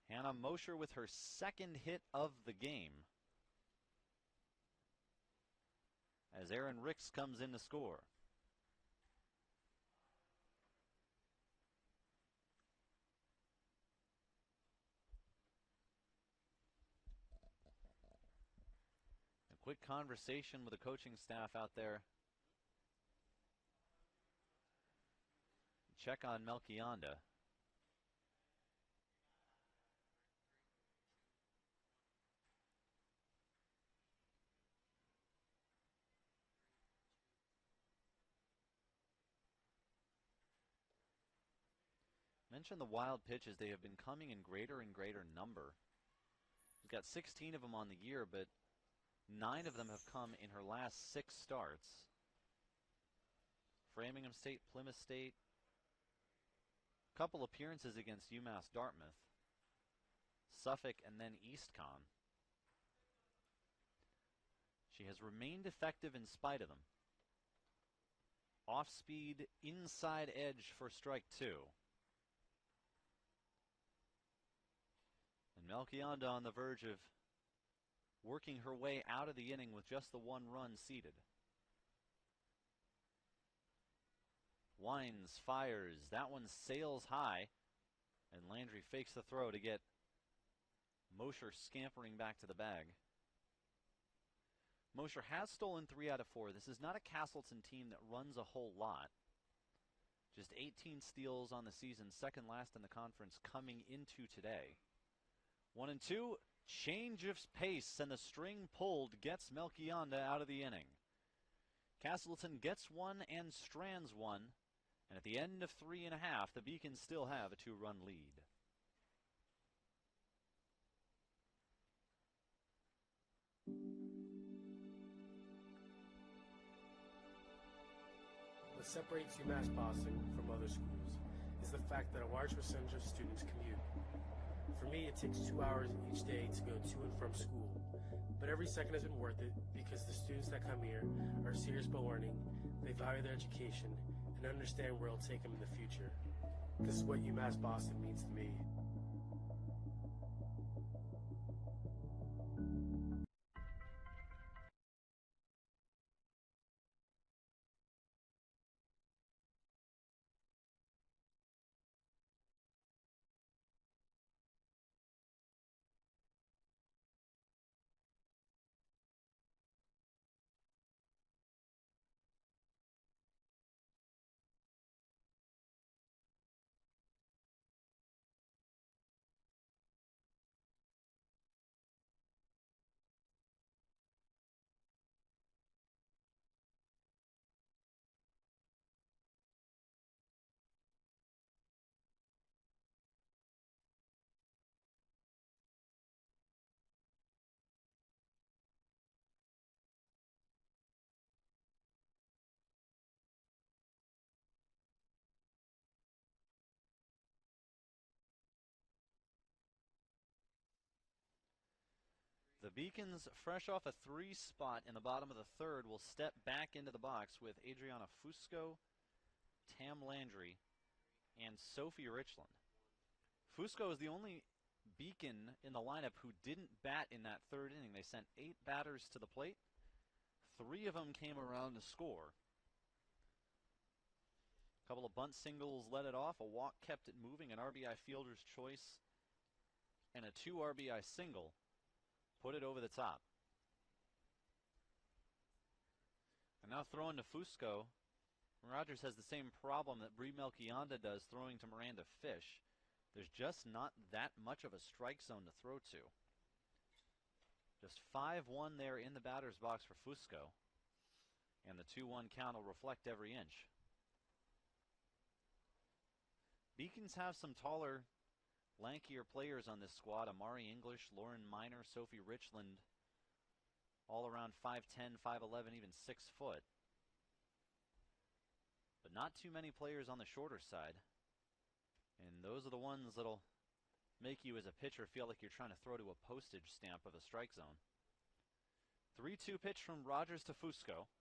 Hannah Mosher with her second hit of the game, as Erin Ricks comes in to score. Quick conversation with the coaching staff out there. Check on Melchionda. Mentioned the wild pitches. They have been coming in greater and greater number. We've got 16 of them on the year, but 9 of them have come in her last 6 starts. Framingham State, Plymouth State, a couple appearances against UMass Dartmouth, Suffolk, and then EastCon. She has remained effective in spite of them. Off speed, inside edge for strike 2. Melchionda on the verge of working her way out of the inning with just the one run seeded. Wines, fires, that one sails high, and Landry fakes the throw to get Mosher scampering back to the bag. Mosher has stolen 3 out of 4. This is not a Castleton team that runs a whole lot. Just 18 steals on the season, second last in the conference coming into today. 1-2, change of pace, and the string pulled gets Melchionda out of the inning. Castleton gets one and strands one, and at the end of 3.5, the Beacons still have a 2-run lead. What separates UMass Boston from other schools is the fact that a large percentage of students commute. For me, it takes 2 hours each day to go to and from school, but every second has been worth it because the students that come here are serious about learning, they value their education, and understand where it'll take them in the future. This is what UMass Boston means to me. The Beacons, fresh off a 3 spot in the bottom of the third, will step back into the box with Adriana Fusco, Tam Landry, and Sophie Richland. Fusco is the only Beacon in the lineup who didn't bat in that third inning. They sent 8 batters to the plate. 3 of them came around to score. A couple of bunt singles led it off. A walk kept it moving. An RBI fielder's choice and a 2 RBI single put it over the top. And now throwing to Fusco. Rogers has the same problem that Brie Melchionda does throwing to Miranda Fish. There's just not that much of a strike zone to throw to. Just 5-1 there in the batter's box for Fusco. And the 2-1 count will reflect every inch. Beacons have some taller, lankier players on this squad. Amari English, Lauren Miner, Sophie Richland, all around 5'10", 5'11", even 6 foot. But not too many players on the shorter side. And those are the ones that'll make you as a pitcher feel like you're trying to throw to a postage stamp of a strike zone. 3-2 pitch from Rogers to Fusco.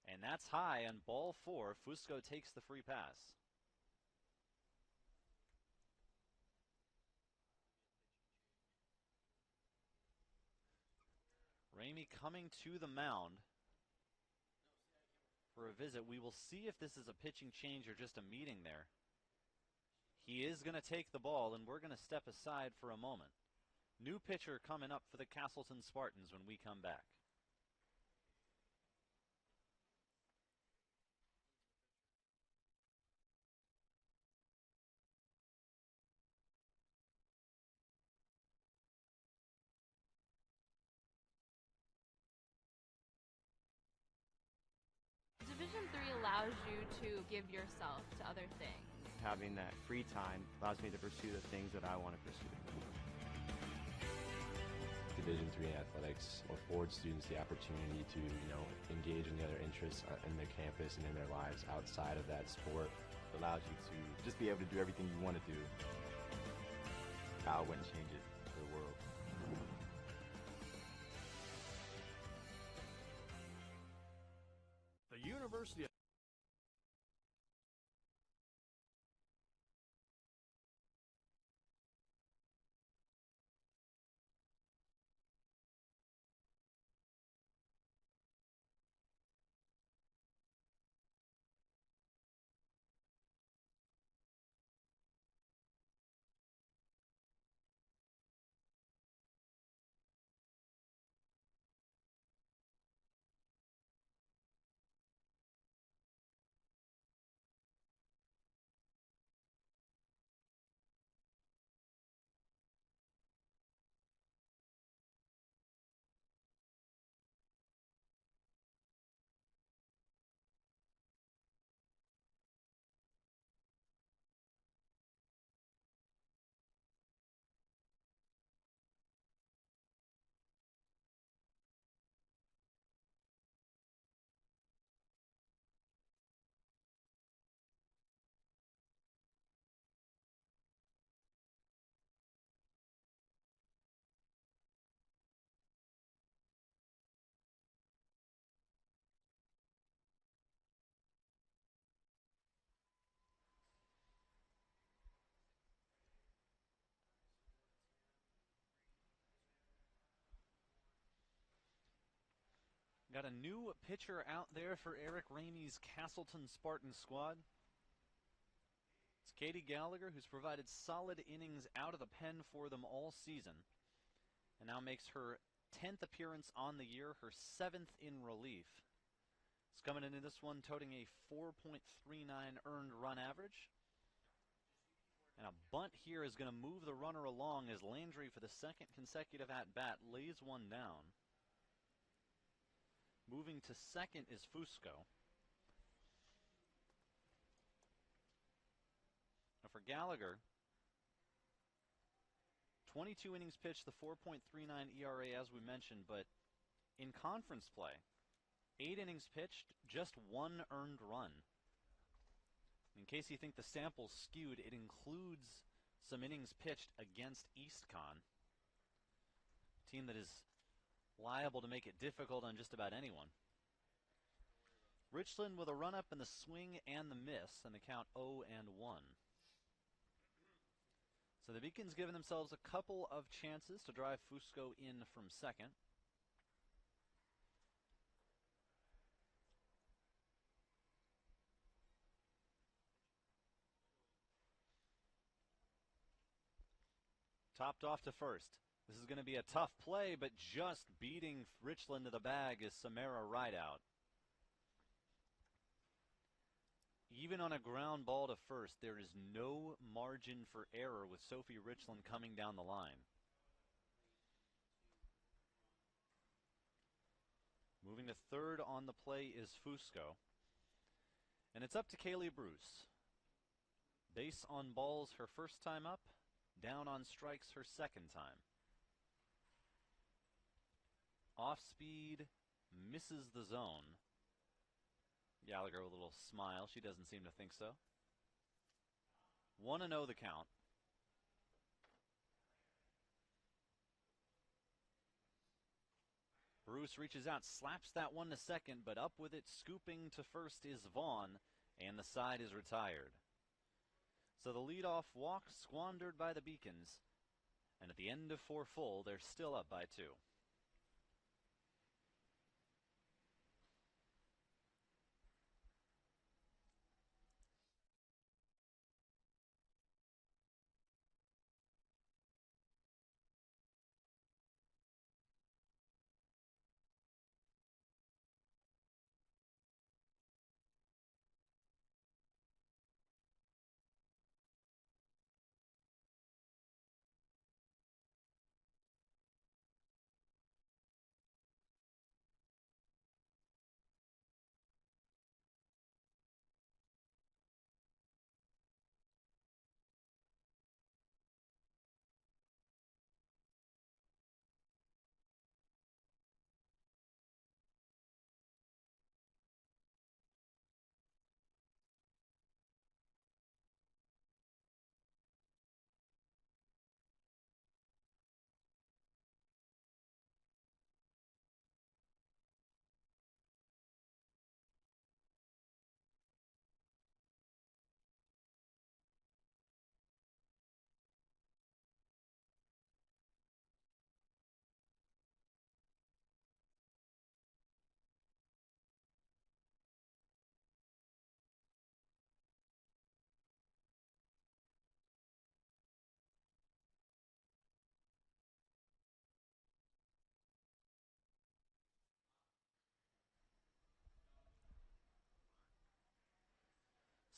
And that's high on ball 4. Fusco takes the free pass. Ramey coming to the mound for a visit. We will see if this is a pitching change or just a meeting there. He is going to take the ball, and we're going to step aside for a moment. New pitcher coming up for the Castleton Spartans when we come back. Division III allows you to give yourself to other things. Having that free time allows me to pursue the things that I want to pursue. Division III athletics affords students the opportunity to, engage in the other interests in their campus and in their lives outside of that sport. It allows you to just be able to do everything you want to do. I wouldn't change it for the world. The University of Got a new pitcher out there for Eric Ramey's Castleton Spartan squad. It's Katie Gallagher, who's provided solid innings out of the pen for them all season, and now makes her 10th appearance on the year, her 7th in relief. It's coming into this one toting a 4.39 earned run average. And a bunt here is going to move the runner along as Landry, for the second consecutive at-bat, lays one down. Moving to second is Fusco. Now for Gallagher, 22 innings pitched, the 4.39 ERA as we mentioned, but in conference play, 8 innings pitched, just 1 earned run. In case you think the sample's skewed, it includes some innings pitched against EastCon, a team that is liable to make it difficult on just about anyone. Richland with a run-up in the swing and the miss, and the count 0-1. So the Beacons giving themselves a couple of chances to drive Fusco in from second. Topped off to first. This is going to be a tough play, but just beating Richland to the bag is Samara Rideout. Even on a ground ball to first, there is no margin for error with Sophie Richland coming down the line. Moving to third on the play is Fusco. And it's up to Kaylee Bruce. Base on balls her first time up, down on strikes her second time. Off speed, misses the zone. Gallagher with a little smile. She doesn't seem to think so. 1-0 the count. Bruce reaches out, slaps that one to second, but up with it, scooping to first is Vaughn, and the side is retired. So the leadoff walk squandered by the Beacons, and at the end of 4 full, they're still up by 2.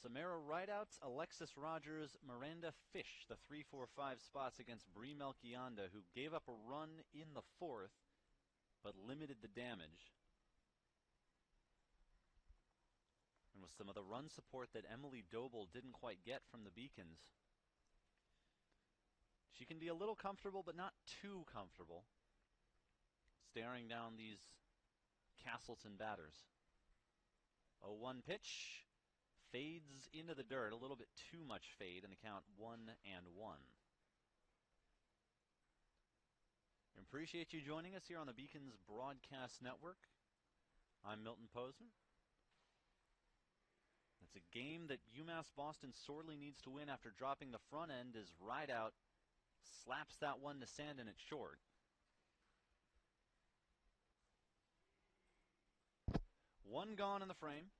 Samara Rideouts, Alexis Rogers, Miranda Fish, the 3-4-5 spots against Bree Melchionda, who gave up a run in the 4th, but limited the damage. And with some of the run support that Emily Doble didn't quite get from the Beacons, she can be a little comfortable, but not too comfortable, staring down these Castleton batters. 0-1 pitch. Fades into the dirt, a little bit too much fade, and the count 1-1. We appreciate you joining us here on the Beacons Broadcast Network. I'm Milton Posner. It's a game that UMass Boston sorely needs to win after dropping the front end as Rideout slaps that one to sand and it's short. One gone in the frame.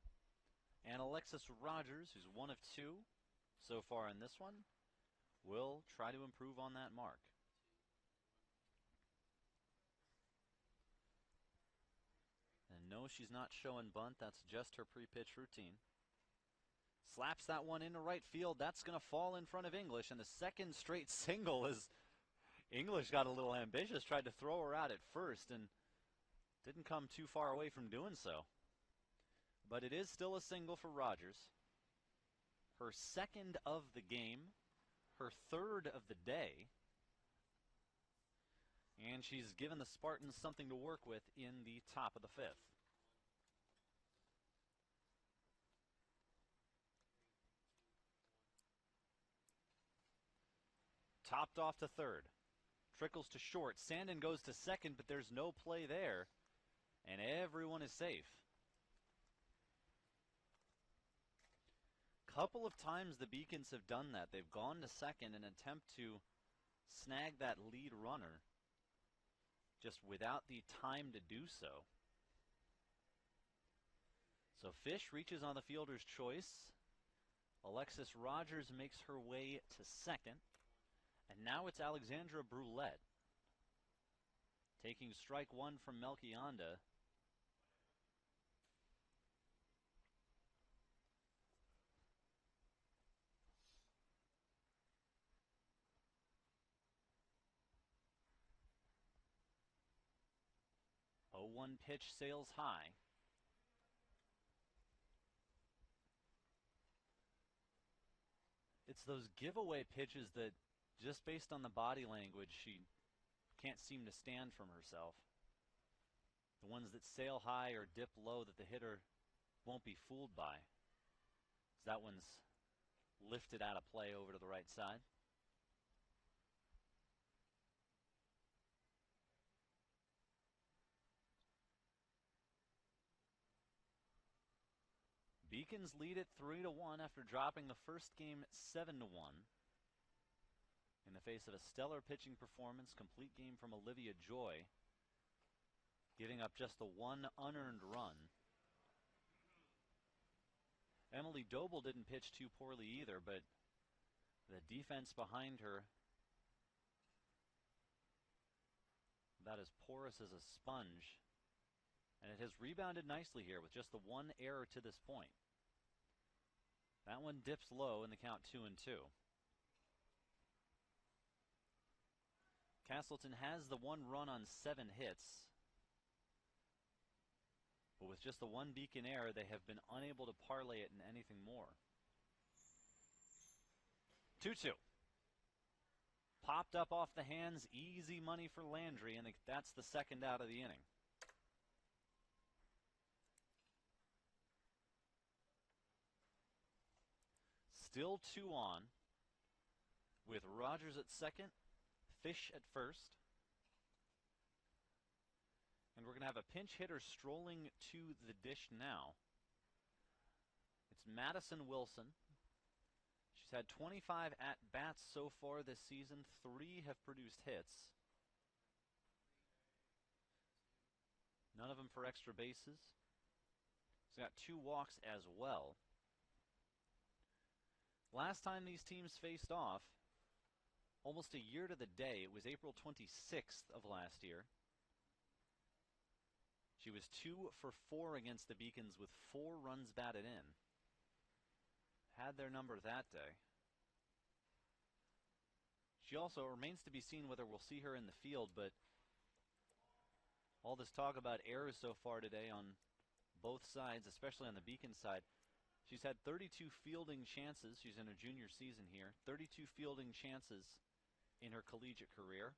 And Alexis Rogers, who's 1 of 2 so far in this one, will try to improve on that mark. And no, she's not showing bunt. That's just her pre-pitch routine. Slaps that one into right field. That's going to fall in front of English. And the second straight single is English got a little ambitious, tried to throw her out at first and didn't come too far away from doing so. But it is still a single for Rogers. Her second of the game, her third of the day. And she's given the Spartans something to work with in the top of the 5th. Topped off to third. Trickles to short. Sandin goes to second, but there's no play there. And everyone is safe. Couple of times the Beacons have done that. They've gone to second in an attempt to snag that lead runner, just without the time to do so. So Fish reaches on the fielder's choice. Alexis Rogers makes her way to second. And now it's Alexandra Brulette taking strike one from Melchionda. A 1 pitch sails high. It's those giveaway pitches that, just based on the body language, she can't seem to stand from herself. The ones that sail high or dip low that the hitter won't be fooled by. That one's lifted out of play over to the right side. Beacons lead it 3-1 after dropping the first game 7-1. In the face of a stellar pitching performance, complete game from Olivia Joy, giving up just the 1 unearned run. Emily Doble didn't pitch too poorly either, but the defense behind her about as porous as a sponge. And it has rebounded nicely here with just the 1 error to this point. That one dips low in the count 2-2. Castleton has the 1 run on 7 hits. But with just the 1 Beacon error, they have been unable to parlay it in anything more. 2-2. Popped up off the hands, easy money for Landry, and that's the second out of the inning. Still 2 on, with Rogers at second, Fish at first. And we're going to have a pinch hitter strolling to the dish now. It's Madison Wilson. She's had 25 at-bats so far this season. 3 have produced hits. None of them for extra bases. She's got 2 walks as well. Last time these teams faced off, almost a year to the day, it was April 26th of last year. She was 2 for 4 against the Beacons with 4 runs batted in. Had their number that day. She also remains to be seen whether we'll see her in the field, but all this talk about errors so far today on both sides, especially on the Beacon side. She's had 32 fielding chances. She's in her junior season here. 32 fielding chances in her collegiate career.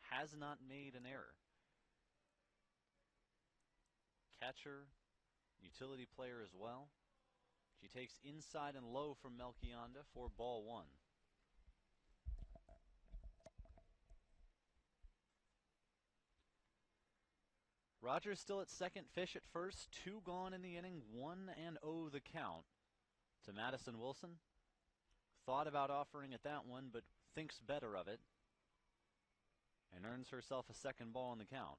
Has not made an error. Catcher, utility player as well. She takes inside and low from Melchionda for ball 1. Rogers still at second, Fish at first. 2 gone in the inning, 1-0 the count to Madison Wilson. Thought about offering at that one, but thinks better of it and earns herself a second ball in the count.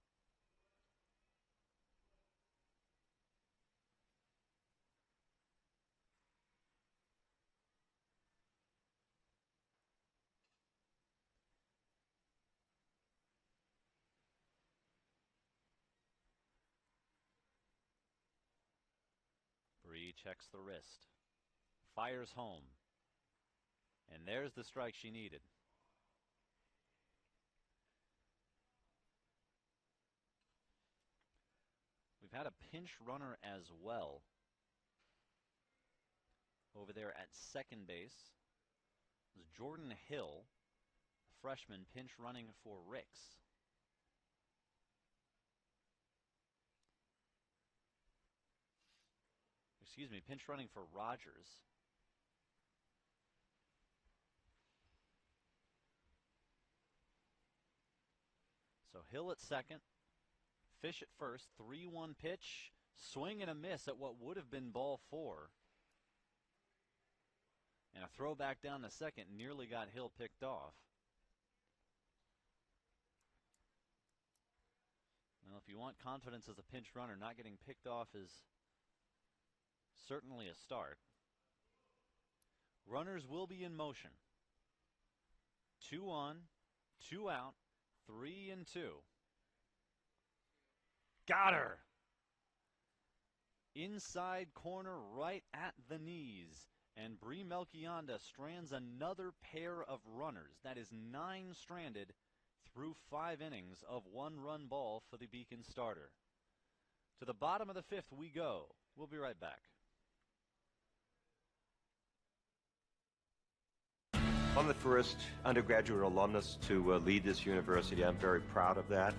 checks the wrist. Fires home. And there's the strike she needed. We've had a pinch runner as well over there at second base. It was Jordan Hill, a freshman, pinch running for Ricks. Excuse me, pinch running for Rogers. So Hill at second, Fish at first, 3-1 pitch, swing and a miss at what would have been ball 4. And a throw back down to second nearly got Hill picked off. Well, if you want confidence as a pinch runner, not getting picked off is certainly a start. Runners will be in motion. 2 on, 2 out, 3 and 2. Got her! Inside corner right at the knees. And Brie Melchionda strands another pair of runners. That is 9 stranded through 5 innings of 1-run ball for the Beacon starter. To the bottom of the 5th we go. We'll be right back. I'm the first undergraduate alumnus to lead this university. I'm very proud of that.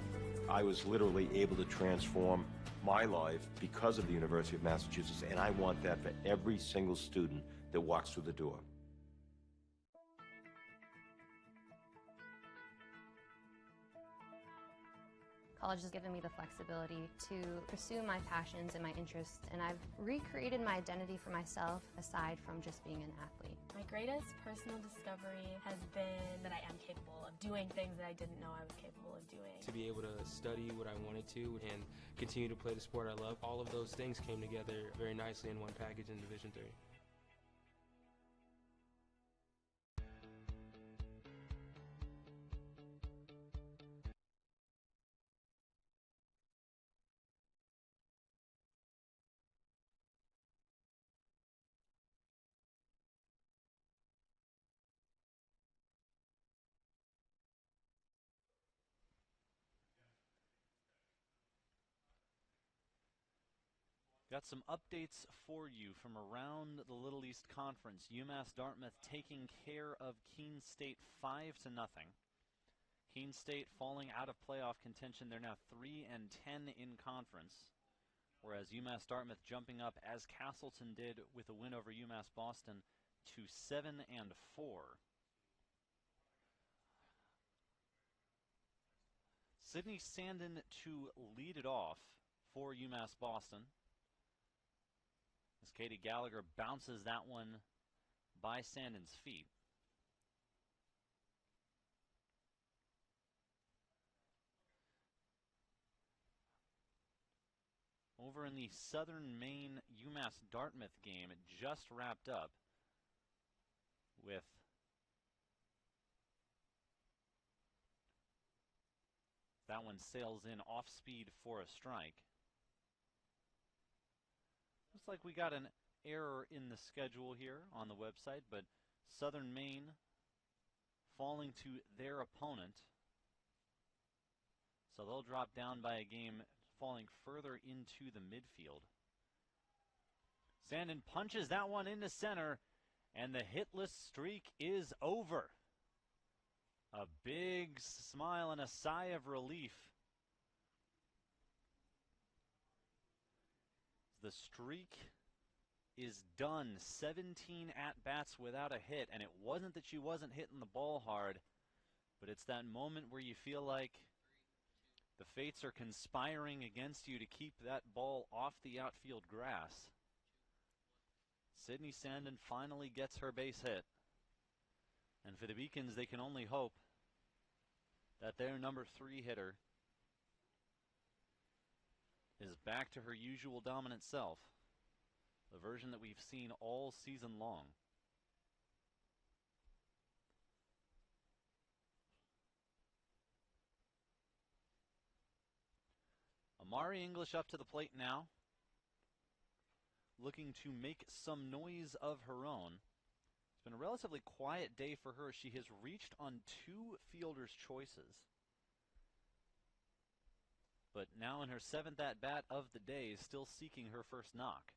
I was literally able to transform my life because of the University of Massachusetts, and I want that for every single student that walks through the door. College has given me the flexibility to pursue my passions and my interests, and I've recreated my identity for myself aside from just being an athlete. My greatest personal discovery has been that I am capable of doing things that I didn't know I was capable of doing. To be able to study what I wanted to and continue to play the sport I love, all of those things came together very nicely in one package in Division III. Got some updates for you from around the Little East Conference. UMass Dartmouth taking care of Keene State 5-0. Keene State falling out of playoff contention. They're now 3-10 in conference, whereas UMass Dartmouth jumping up as Castleton did with a win over UMass Boston to 7-4. Sydney Sandin to lead it off for UMass Boston, as Katie Gallagher bounces that one by Sandin's feet. Over in the Southern Maine UMass Dartmouth game, it just wrapped up with that one sails in off speed for a strike. Looks like we got an error in the schedule here on the website, but Southern Maine falling to their opponent. So they'll drop down by a game, falling further into the midfield. Sandin punches that one into center, and the hitless streak is over. A big smile and a sigh of relief. The streak is done. 17 at-bats without a hit, and it wasn't that she wasn't hitting the ball hard, but it's that moment where you feel like the fates are conspiring against you to keep that ball off the outfield grass. Sydney Sandin finally gets her base hit. And for the Beacons, they can only hope that their number 3 hitter is back to her usual dominant self, the version that we've seen all season long. Amari English up to the plate now. looking to make some noise of her own. It's been a relatively quiet day for her. She has reached on 2 fielder's choices. But now in her 7th at-bat of the day, is still seeking her first knock.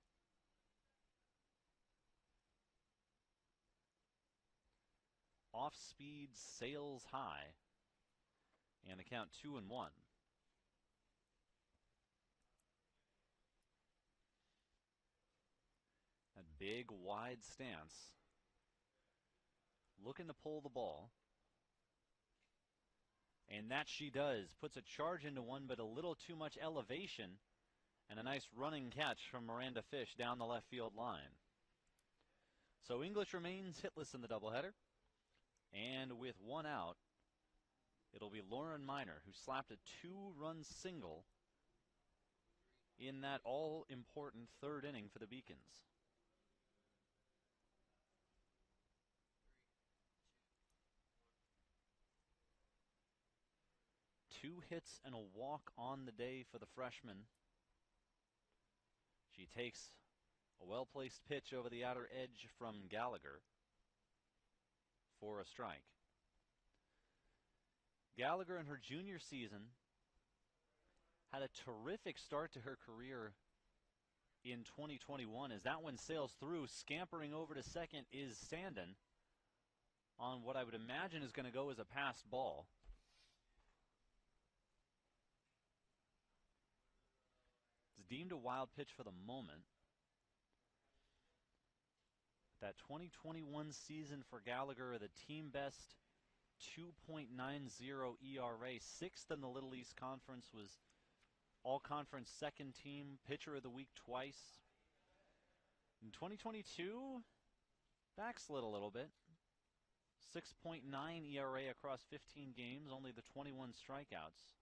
Off speed, sails high, and the count 2-1. A big, wide stance. Looking to pull the ball. And that she does. Puts a charge into one, but a little too much elevation. And a nice running catch from Miranda Fish down the left field line. So English remains hitless in the doubleheader. And with 1 out, it'll be Lauren Miner, who slapped a 2-run single in that all-important 3rd inning for the Beacons. Two hits and a walk on the day for the freshman. She takes a well-placed pitch over the outer edge from Gallagher for a strike. Gallagher in her junior season had a terrific start to her career in 2021 as that one sails through. Scampering over to second is Sandin on what I would imagine is going to go as a passed ball. It's deemed a wild pitch for the moment. That 2021 season for Gallagher, the team best 2.90 ERA, 6th in the Little East Conference, was all-conference 2nd team, pitcher of the week twice. In 2022, backslid a little bit. 6.9 ERA across 15 games, only the 21 strikeouts.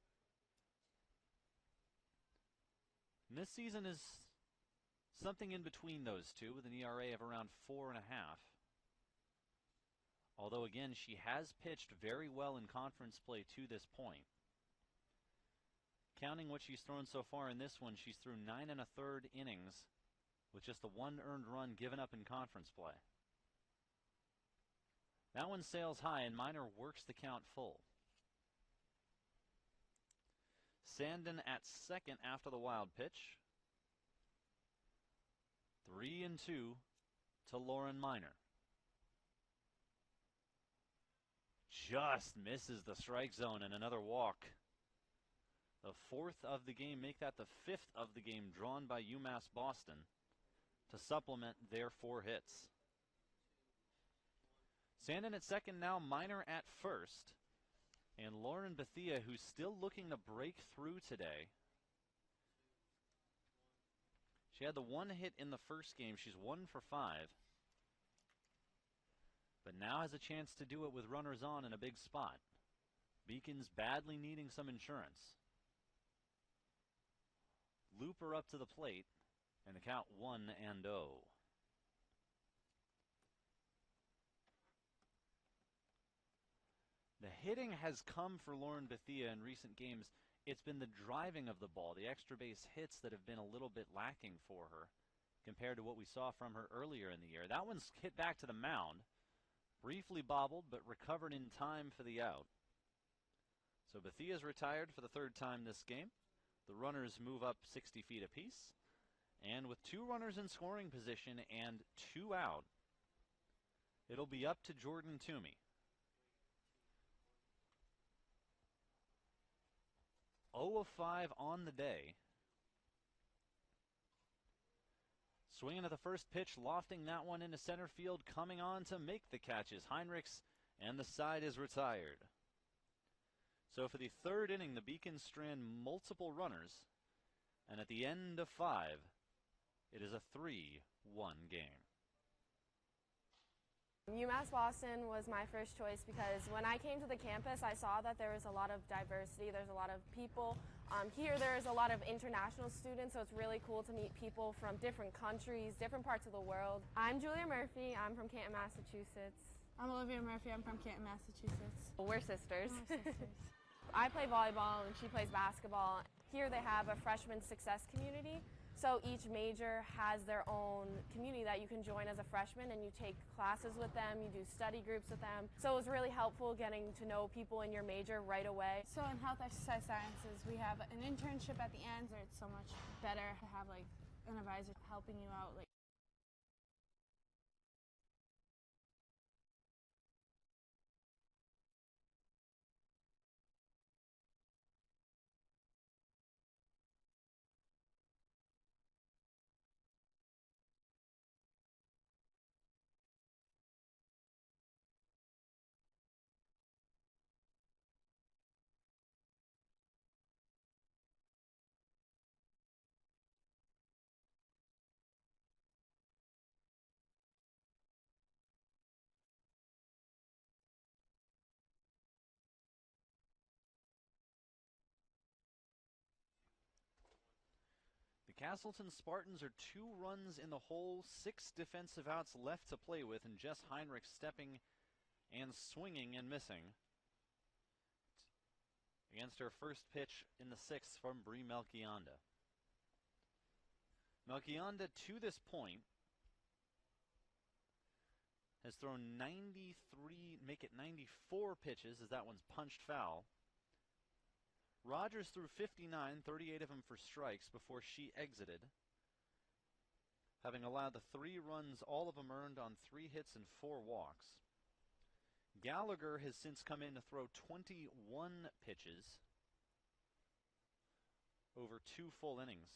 And this season is something in between those two, with an ERA of around 4.5. Although, again, she has pitched very well in conference play to this point. Counting what she's thrown so far in this one, she's through 9 1/3 innings with just the 1 earned run given up in conference play. That one sails high, and Miner works the count full. Sandin at second after the wild pitch. 3-2 to Lauren Miner. Just misses the strike zone and another walk. The 4th of the game, make that the 5th of the game drawn by UMass Boston to supplement their 4 hits. Sandin at second now, Miner at first. And Lauren Bethia, who's still looking to break through today. She had the 1 hit in the first game. She's 1 for 5. But now has a chance to do it with runners on in a big spot. Beacons badly needing some insurance. Looper up to the plate, and the count 1-0. The hitting has come for Lauren Bethia in recent games. It's been the driving of the ball, the extra base hits that have been a little bit lacking for her compared to what we saw from her earlier in the year. That one's hit back to the mound. Briefly bobbled, but recovered in time for the out. So Bethia's retired for the 3rd time this game. The runners move up 60 feet apiece. And with 2 runners in scoring position and 2 out, it'll be up to Jordan Toomey. 0 of 5 on the day. Swinging at the first pitch, lofting that one into center field, coming on to make the catches. Heinrichs, and the side is retired. So for the 3rd inning, the Beacons strand multiple runners, and at the end of 5, it is a 3-1 game. UMass Boston was my first choice because when I came to the campus, I saw that there was a lot of diversity. There's a lot of people. Here there is a lot of international students, so it's really cool to meet people from different countries, different parts of the world. I'm Julia Murphy. I'm from Canton, Massachusetts. I'm Olivia Murphy. I'm from Canton, Massachusetts. We're sisters. We're sisters. I play volleyball and she plays basketball. Here they have a freshman success community. So each major has their own community that you can join as a freshman, and you take classes with them, you do study groups with them. So it was really helpful getting to know people in your major right away. So in health exercise sciences, we have an internship at the end, where it's so much better to have like an advisor helping you out. Like, The Castleton Spartans are 2 runs in the hole, 6 defensive outs left to play with, and Jess Heinrich stepping and swinging and missing against her first pitch in the 6th from Brie Melchionda. Melchionda, to this point, has thrown 93, make it 94 pitches, as that one's punched foul. Rogers threw 59, 38 of them for strikes before she exited, having allowed the 3 runs, all of them earned on 3 hits and 4 walks. Gallagher has since come in to throw 21 pitches over 2 full innings.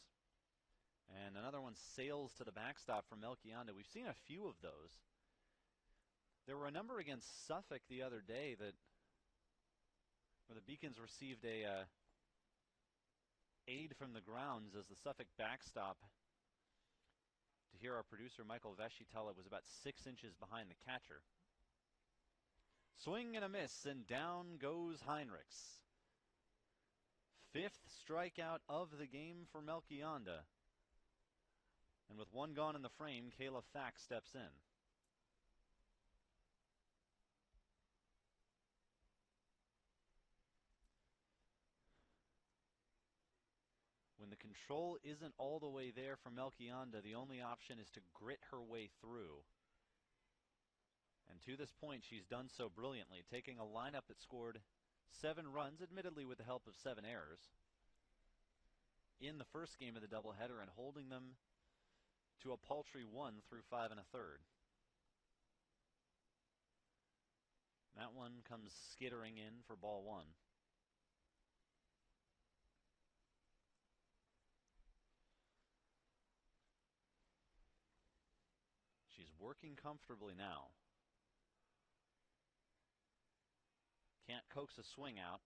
And another one sails to the backstop for Melchionda. We've seen a few of those. There were a number against Suffolk the other day where the Beacons received a aid from the grounds as the Suffolk backstop, to hear our producer Michael Vesci tell it, was about 6 inches behind the catcher. Swing and a miss, and down goes Heinrichs. 5th strikeout of the game for Melchionda. And with 1 gone in the frame, Kayla Fack steps in. When the control isn't all the way there for Melchionda, the only option is to grit her way through. And to this point, she's done so brilliantly, taking a lineup that scored 7 runs, admittedly with the help of 7 errors, in the first game of the doubleheader, and holding them to a paltry 1 through 5 1/3. That one comes skittering in for ball 1. She's working comfortably now. Can't coax a swing out.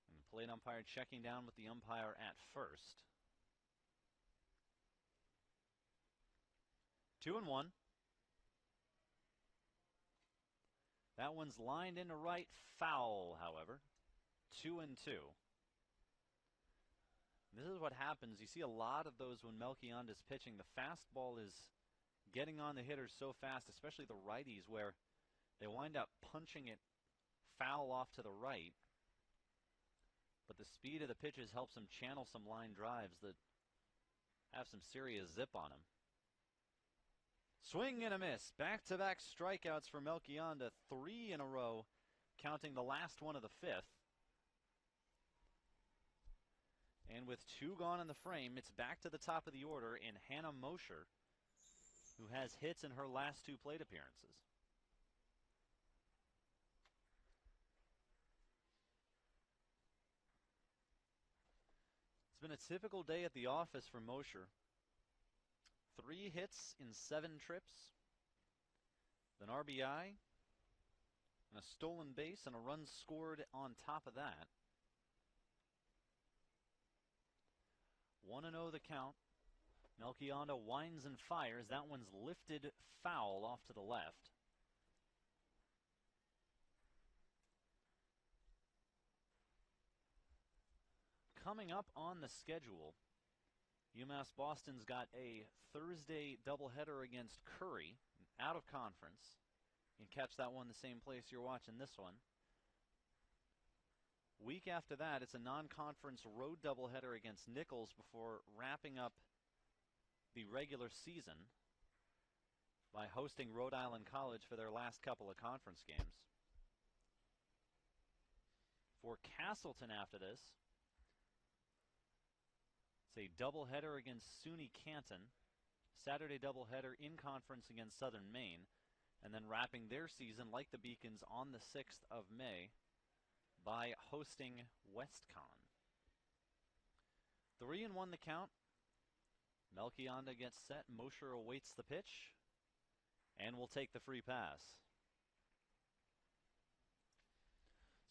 And the plate umpire checking down with the umpire at first. 2-1. That one's lined into right, foul, however. 2-2. This is what happens. You see a lot of those when Melchionda's pitching. The fastball is getting on the hitters so fast, especially the righties, where they wind up punching it foul off to the right. But the speed of the pitches helps them channel some line drives that have some serious zip on them. Swing and a miss. Back-to-back strikeouts for Melchionda. 3 in a row, counting the last one of the 5th. And with 2 gone in the frame, it's back to the top of the order in Hannah Mosher, who has hits in her last 2 plate appearances. It's been a typical day at the office for Mosher. 3 hits in 7 trips, an RBI, and a stolen base, and a run scored on top of that. 1-0 the count. Melchionda winds and fires. That one's lifted foul off to the left. Coming up on the schedule, UMass Boston's got a Thursday doubleheader against Curry, out of conference. You can catch that one the same place you're watching this one. Week after that, it's a non-conference road doubleheader against Nichols before wrapping up the regular season by hosting Rhode Island College for their last couple of conference games. For Castleton after this, it's a doubleheader against SUNY Canton, Saturday doubleheader in conference against Southern Maine, and then wrapping their season like the Beacons on the 6th of May by hosting WestCon. 3-1 the count. Melchionda gets set. Mosher awaits the pitch and will take the free pass.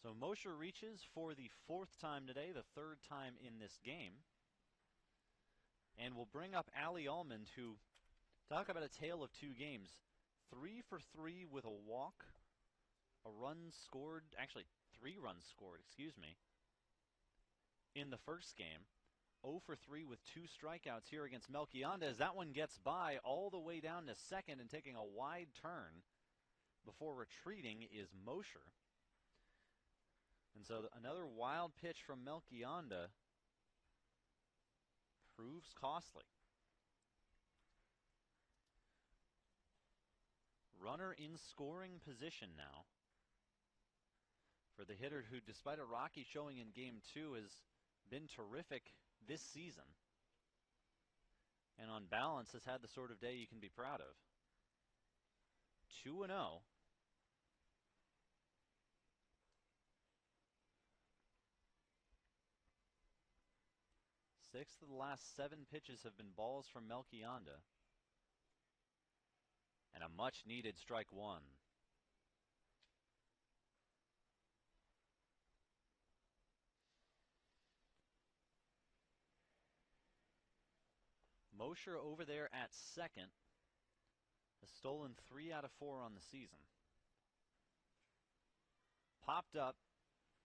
So Mosher reaches for the 4th time today, the 3rd time in this game. And we'll bring up Allie Almond, who, talk about a tale of 2 games. 3 for 3 with a walk, a run scored, actually 3 runs scored, excuse me, in the first game. 0 for 3 with 2 strikeouts here against Melchionda as that one gets by all the way down to second and taking a wide turn before retreating is Mosher. And so another wild pitch from Melchionda proves costly. Runner in scoring position now for the hitter who, despite a rocky showing in Game 2, has been terrific this season. And on balance has had the sort of day you can be proud of. 2-0. Six of the last 7 pitches have been balls from Melchionda. And a much-needed strike 1. Mosher over there at second has stolen 3 out of 4 on the season. Popped up.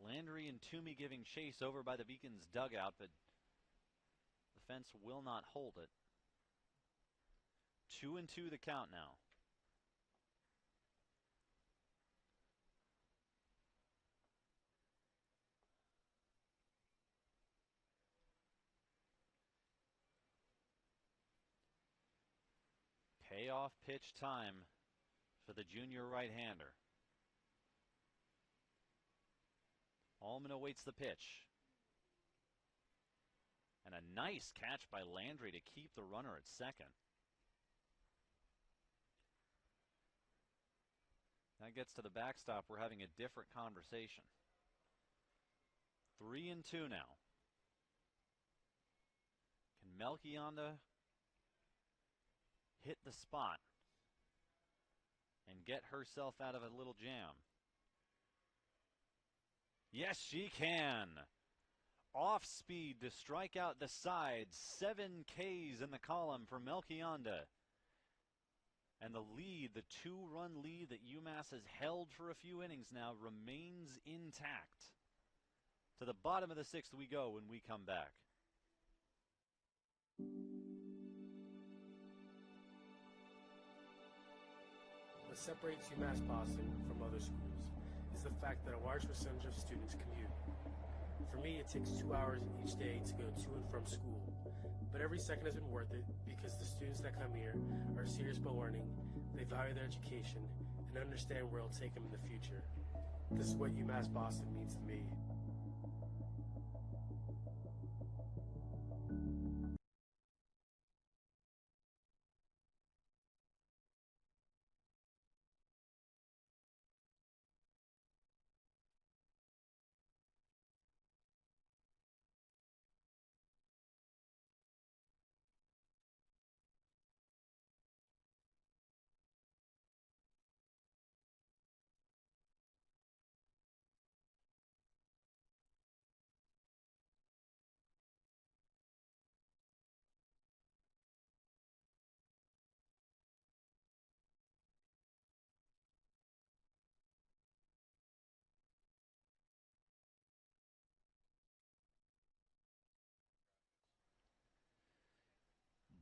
Landry and Toomey giving chase over by the Beacons dugout, but the fence will not hold it. 2-2 the count now. Payoff pitch time for the junior right-hander. Allman awaits the pitch. And a nice catch by Landry to keep the runner at second. That gets to the backstop. We're having a different conversation. 3-2 now. Can Melchionda hit the spot and get herself out of a little jam? Yes, she can. Off speed to strike out the side. 7 Ks in the column for Melchionda. And the lead, the 2-run lead that UMass has held for a few innings now, remains intact. To the bottom of the 6th we go when we come back. What separates UMass Boston from other schools is the fact that a large percentage of students commute. For me, it takes 2 hours each day to go to and from school, but every second has been worth it because the students that come here are serious about learning, they value their education, and understand where it'll take them in the future. This is what UMass Boston means to me.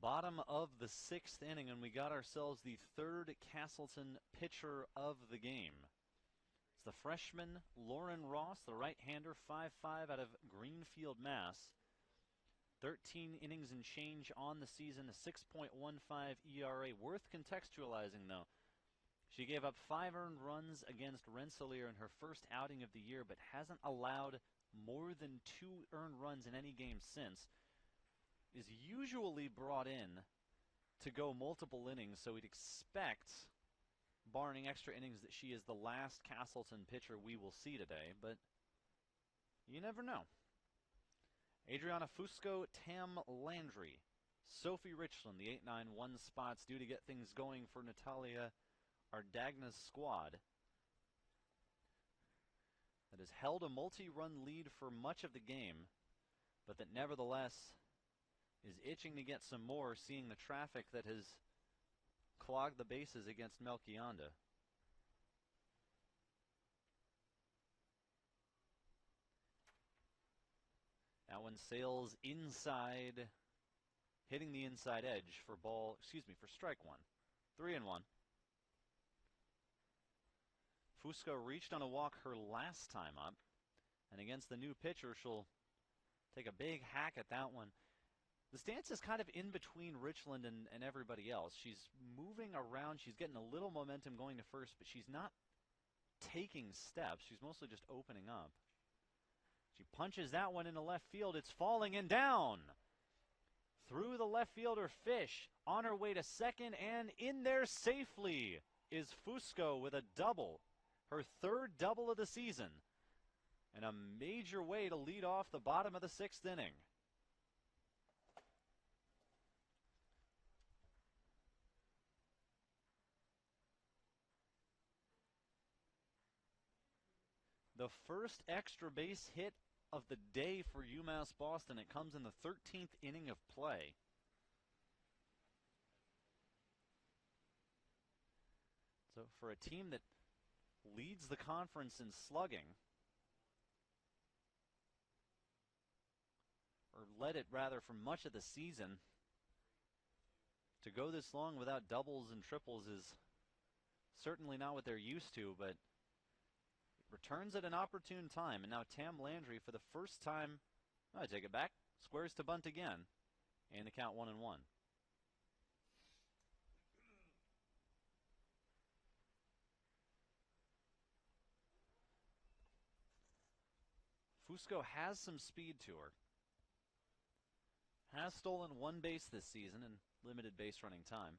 Bottom of the 6th inning, and we got ourselves the 3rd Castleton pitcher of the game. It's the freshman Lauren Ross, the right-hander, 5'5", out of Greenfield, Mass. 13 innings and change on the season, a 6.15 ERA. Worth contextualizing, though. She gave up 5 earned runs against Rensselaer in her first outing of the year, but hasn't allowed more than 2 earned runs in any game since. Is usually brought in to go multiple innings, so we'd expect, barring extra innings, that she is the last Castleton pitcher we will see today, but you never know. Adriana Fusco, Tam Landry, Sophie Richland, the 8-9-1 spots due to get things going for Natalia Ardagna's squad that has held a multi-run lead for much of the game, but that nevertheless is itching to get some more, seeing the traffic that has clogged the bases against Melchionda. That one sails inside, hitting the inside edge for strike one. 3-1. Fusco reached on a walk her last time up, and against the new pitcher, she'll take a big hack at that one. The stance is kind of in between Richland and everybody else. She's moving around. She's getting a little momentum going to first, but she's not taking steps. She's mostly just opening up. She punches that one into left field. It's falling and down. Through the left fielder, Fish, on her way to second, and in there safely is Fusco with a double. Her 3rd double of the season, and a major way to lead off the bottom of the 6th inning. The first extra base hit of the day for UMass Boston. It comes in the 13th inning of play. So for a team that leads the conference in slugging, or led it rather for much of the season, to go this long without doubles and triples is certainly not what they're used to, but returns at an opportune time. And now Tam Landry, for the first time, I take it back, squares to bunt again, and the count 1-1. Fusco has some speed to her. Has stolen 1 base this season in limited base running time.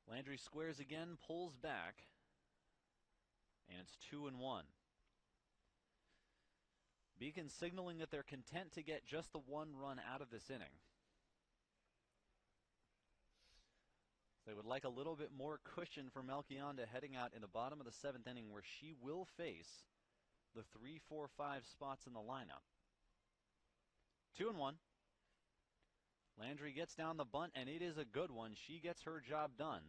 Landry squares again, pulls back, and it's 2-1. Beacon signaling that they're content to get just the 1 run out of this inning. They would like a little bit more cushion for Melchionda heading out in the bottom of the 7th inning, where she will face the 3, 4, 5 spots in the lineup. 2-1. Landry gets down the bunt, and it is a good one. She gets her job done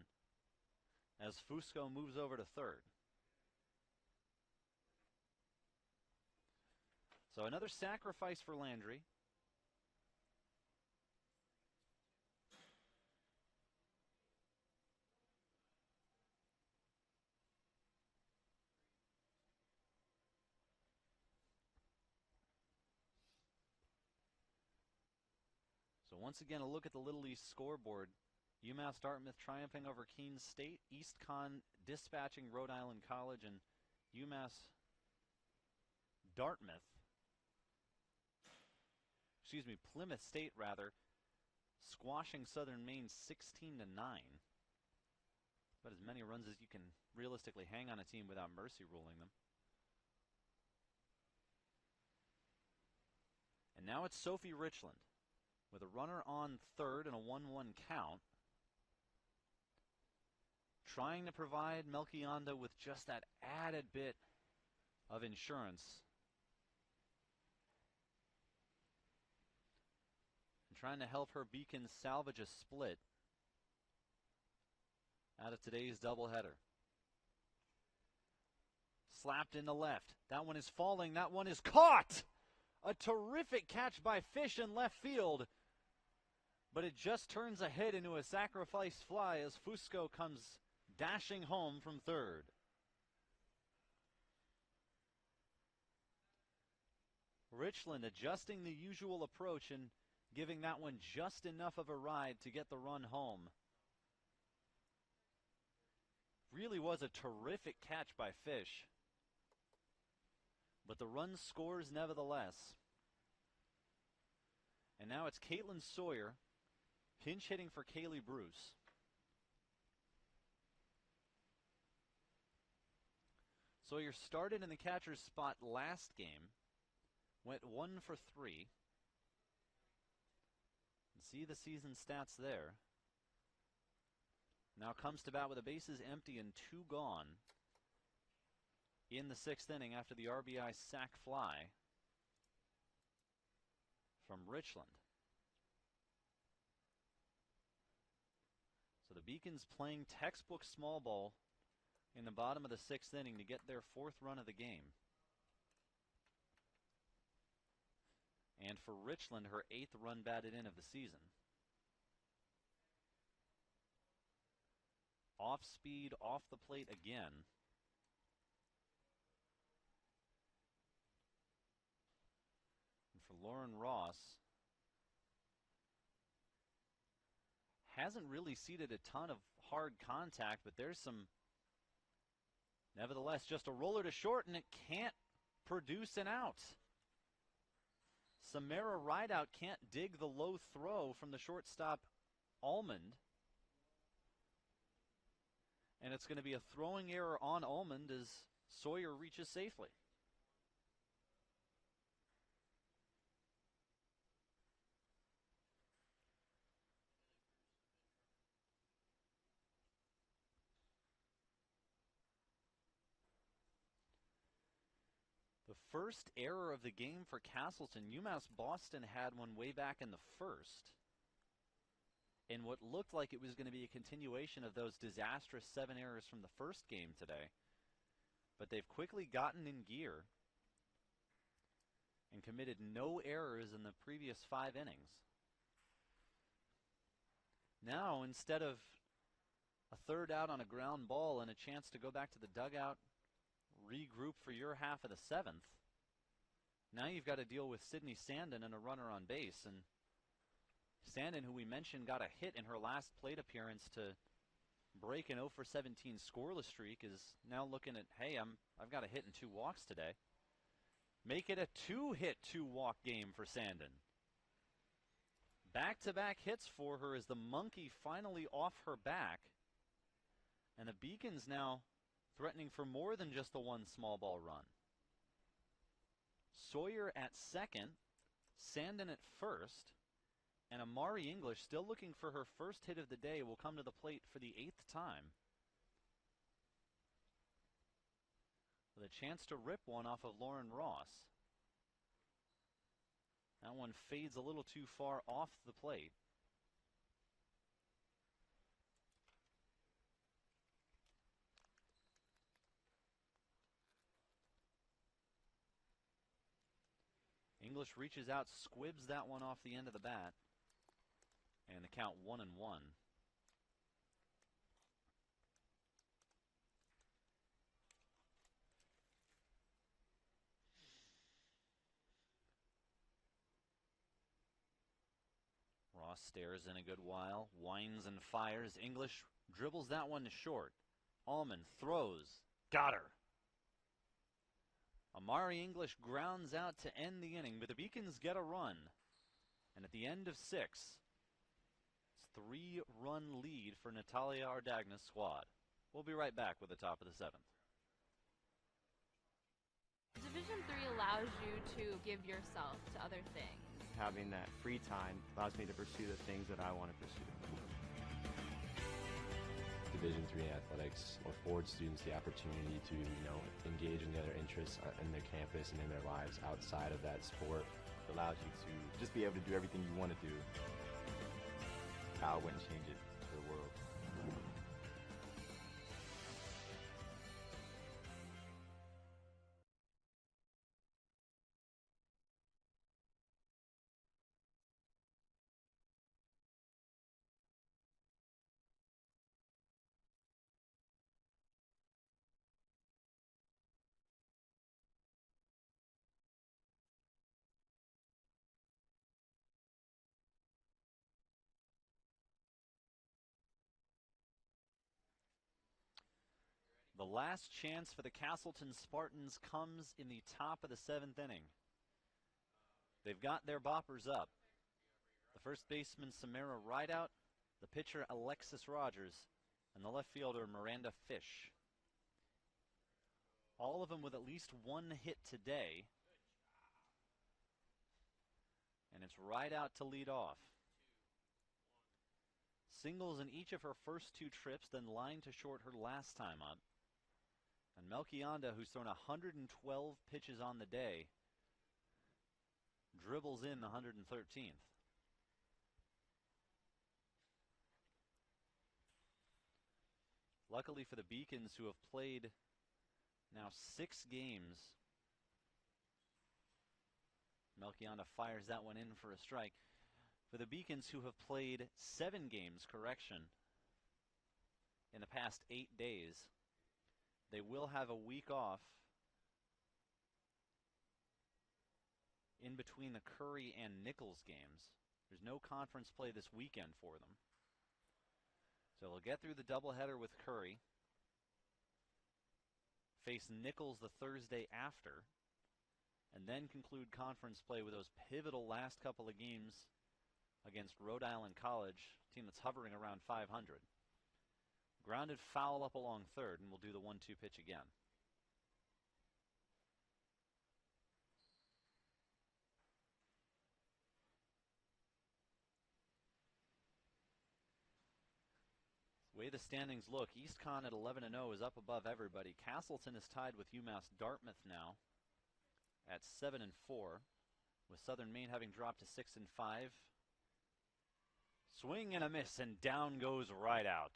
as Fusco moves over to third. So another sacrifice for Landry. So once again, a look at the Little East scoreboard. UMass Dartmouth triumphing over Keene State, East Con dispatching Rhode Island College, and UMass Plymouth State squashing Southern Maine 16-9. About as many runs as you can realistically hang on a team without mercy ruling them. And now it's Sophie Richland with a runner on third and a 1-1 count, trying to provide Melchionda with just that added bit of insurance. And trying to help her Beacon salvage a split out of today's doubleheader. Slapped in the left. That one is falling. That one is caught! A terrific catch by Fish in left field. But it just turns a hit into a sacrifice fly as Fusco comes dashing home from third. Richland adjusting the usual approach and giving that one just enough of a ride to get the run home. Really was a terrific catch by Fish. But the run scores nevertheless. And now it's Caitlin Sawyer pinch hitting for Kaylee Bruce. Sawyer started in the catcher's spot last game. Went 1 for 3. And see the season stats there. Now comes to bat with the bases empty and 2 gone in the 6th inning after the RBI sac fly from Richland. So the Beacons playing textbook small ball in the bottom of the 6th inning to get their 4th run of the game. And for Richland, her 8th run batted in of the season. Off speed, off the plate again. And for Lauren Ross, hasn't really ceded a ton of hard contact, but there's some, nevertheless, just a roller to short, and it can't produce an out. Samara Rideout can't dig the low throw from the shortstop, Almond. And it's going to be a throwing error on Almond as Sawyer reaches safely. The first error of the game for Castleton. UMass Boston had one way back in the 1st. In what looked like it was going to be a continuation of those disastrous 7 errors from the first game today. But they've quickly gotten in gear and committed no errors in the previous 5 innings. Now, instead of a 3rd out on a ground ball and a chance to go back to the dugout, regroup for your half of the 7th, now you've got to deal with Sydney Sandin and a runner on base. And Sandin, who we mentioned, got a hit in her last plate appearance to break an 0 for 17 scoreless streak, is now looking at, hey, I've got a hit and 2 walks today. Make it a 2-hit, 2-walk game for Sandin. Back-to-back hits for her as the monkey finally off her back. And the Beacons now threatening for more than just the 1 small ball run. Sawyer at 2nd, Sandin at 1st. And Amari English, still looking for her first hit of the day, will come to the plate for the 8th time. With a chance to rip one off of Lauren Ross. That one fades a little too far off the plate. English reaches out, squibs that one off the end of the bat. And the count 1-1. Ross stares in a good while, winds and fires. English dribbles that one short. Almond throws, got her. Amari English grounds out to end the inning, but the Beacons get a run. And at the end of 6, 3-run lead for Natalia Ardagna's squad. We'll be right back with the top of the 7th. Division III allows you to give yourself to other things. Having that free time allows me to pursue the things that I want to pursue. Division III athletics affords students the opportunity to, engage in the other interests in their campus and in their lives outside of that sport. It allows you to just be able to do everything you want to do. I wouldn't change it for the world. The last chance for the Castleton Spartans comes in the top of the 7th inning. They've got their boppers up. The first baseman, Samara Rideout, the pitcher, Alexis Rogers, and the left fielder, Miranda Fish. All of them with at least one hit today. And it's Rideout to lead off. Singles in each of her first 2 trips, then line to short her last time up. And Melchionda, who's thrown 112 pitches on the day, dribbles in the 113th. Luckily for the Beacons, who have played now 6 games, Melchionda fires that one in for a strike. For the Beacons, who have played 7 games, in the past 8 days, they will have a week off in between the Curry and Nichols games. There's no conference play this weekend for them. So they'll get through the doubleheader with Curry, face Nichols the Thursday after, and then conclude conference play with those pivotal last couple of games against Rhode Island College, a team that's hovering around 500. Grounded foul up along third, and we'll do the 1-2 pitch again. The way the standings look, EastCon at 11-0 is up above everybody. Castleton is tied with UMass Dartmouth now at 7-4, with Southern Maine having dropped to 6-5. Swing and a miss, and down goes Rideout.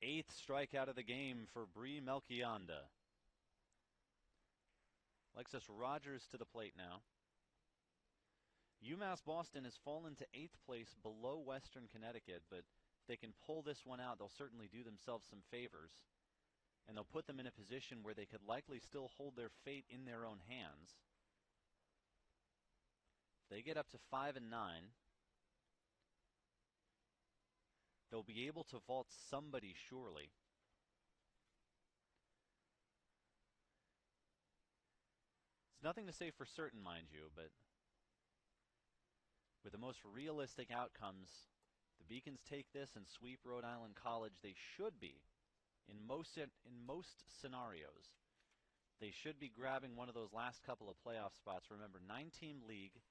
8th strikeout of the game for Bree Melchionda. Alexis Rogers to the plate now. UMass Boston has fallen to 8th place below Western Connecticut, but if they can pull this one out, they'll certainly do themselves some favors. And they'll put them in a position where they could likely still hold their fate in their own hands. If they get up to 5-9, they'll be able to vault somebody surely. It's nothing to say for certain, mind you, but with the most realistic outcomes, the Beacons take this and sweep Rhode Island College. They should be, in most scenarios, they should be grabbing one of those last couple of playoff spots. Remember, 9-team league,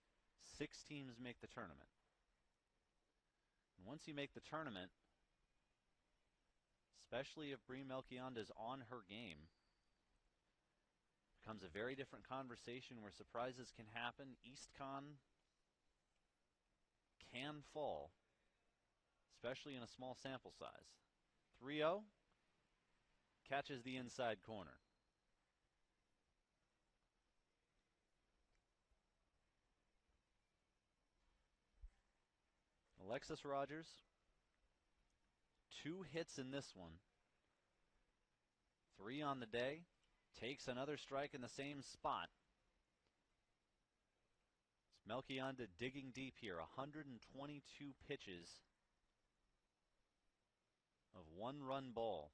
6 teams make the tournament. And once you make the tournament, especially if Bree Melchionda is on her game, becomes a very different conversation where surprises can happen. EastCon can fall, especially in a small sample size. 3-0, catches the inside corner. Alexis Rogers, 2 hits in this one. 3 on the day, takes another strike in the same spot. It's Melchionda digging deep here, 122 pitches of 1-run ball.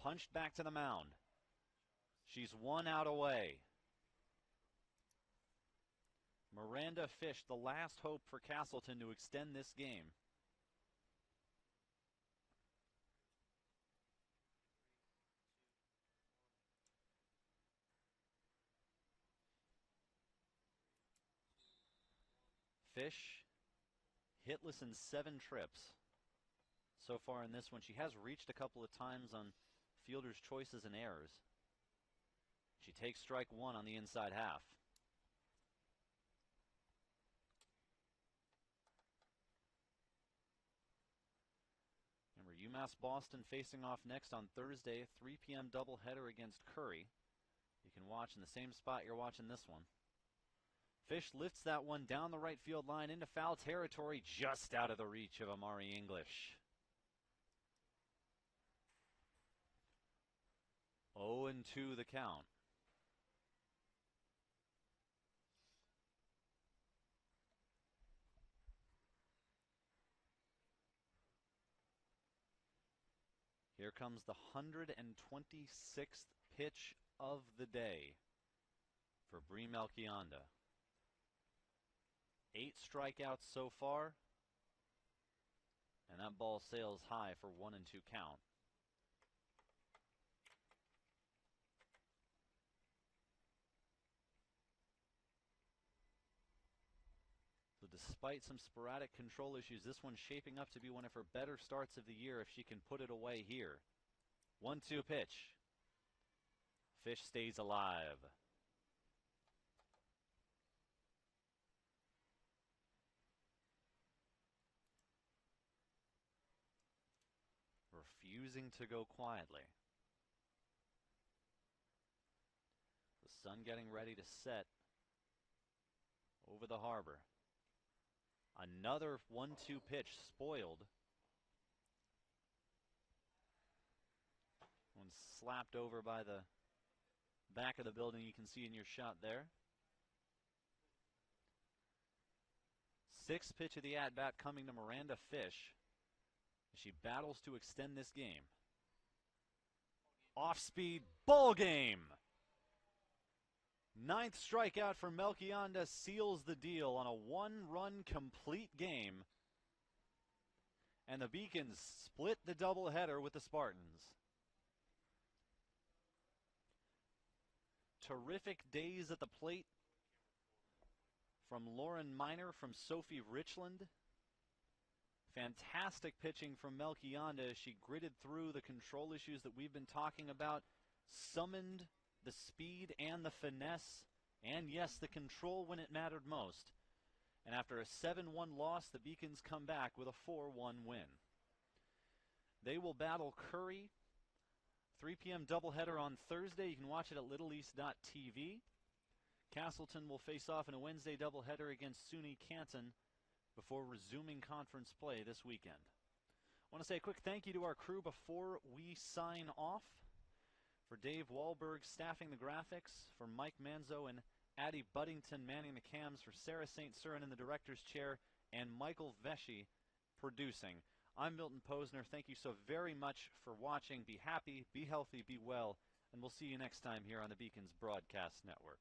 Punched back to the mound. She's 1 out away. Miranda Fish, the last hope for Castleton to extend this game. Fish, hitless in 7 trips so far in this one. She has reached a couple of times on fielders' choices and errors. She takes strike 1 on the inside half. Remember, UMass Boston facing off next on Thursday, 3 p.m. doubleheader against Curry. You can watch in the same spot you're watching this one. Fish lifts that one down the right field line into foul territory, just out of the reach of Amari English. 0-2 the count. Here comes the 126th pitch of the day for Bree Melchionda. 8 strikeouts so far, and that ball sails high for 1-2 count. So despite some sporadic control issues, this one's shaping up to be one of her better starts of the year if she can put it away here. 1-2 pitch. Fish stays alive. Refusing to go quietly. The sun getting ready to set over the harbor. Another 1-2 pitch spoiled. One slapped over by the back of the building, you can see in your shot there. 6th pitch of the at-bat coming to Miranda Fish. She battles to extend this game. Off-speed, ball game! 9th strikeout for Melchionda seals the deal on a 1-run complete game. And the Beacons split the doubleheader with the Spartans. Terrific days at the plate from Lauren Miner, from Sophie Richland. Fantastic pitching from Melchionda as she gritted through the control issues that we've been talking about, summoned the speed and the finesse, and yes, the control when it mattered most. And after a 7-1 loss, the Beacons come back with a 4-1 win. They will battle Curry. 3 p.m. doubleheader on Thursday. You can watch it at littleeast.tv. Castleton will face off in a Wednesday doubleheader against SUNY Canton before resuming conference play this weekend. I want to say a quick thank you to our crew before we sign off. For Dave Wahlberg staffing the graphics, for Mike Manzo and Addie Buddington manning the cams, for Sarah St. Cyr in the director's chair, and Michael Vesey producing. I'm Milton Posner. Thank you so very much for watching. Be happy, be healthy, be well, and we'll see you next time here on the Beacons Broadcast Network.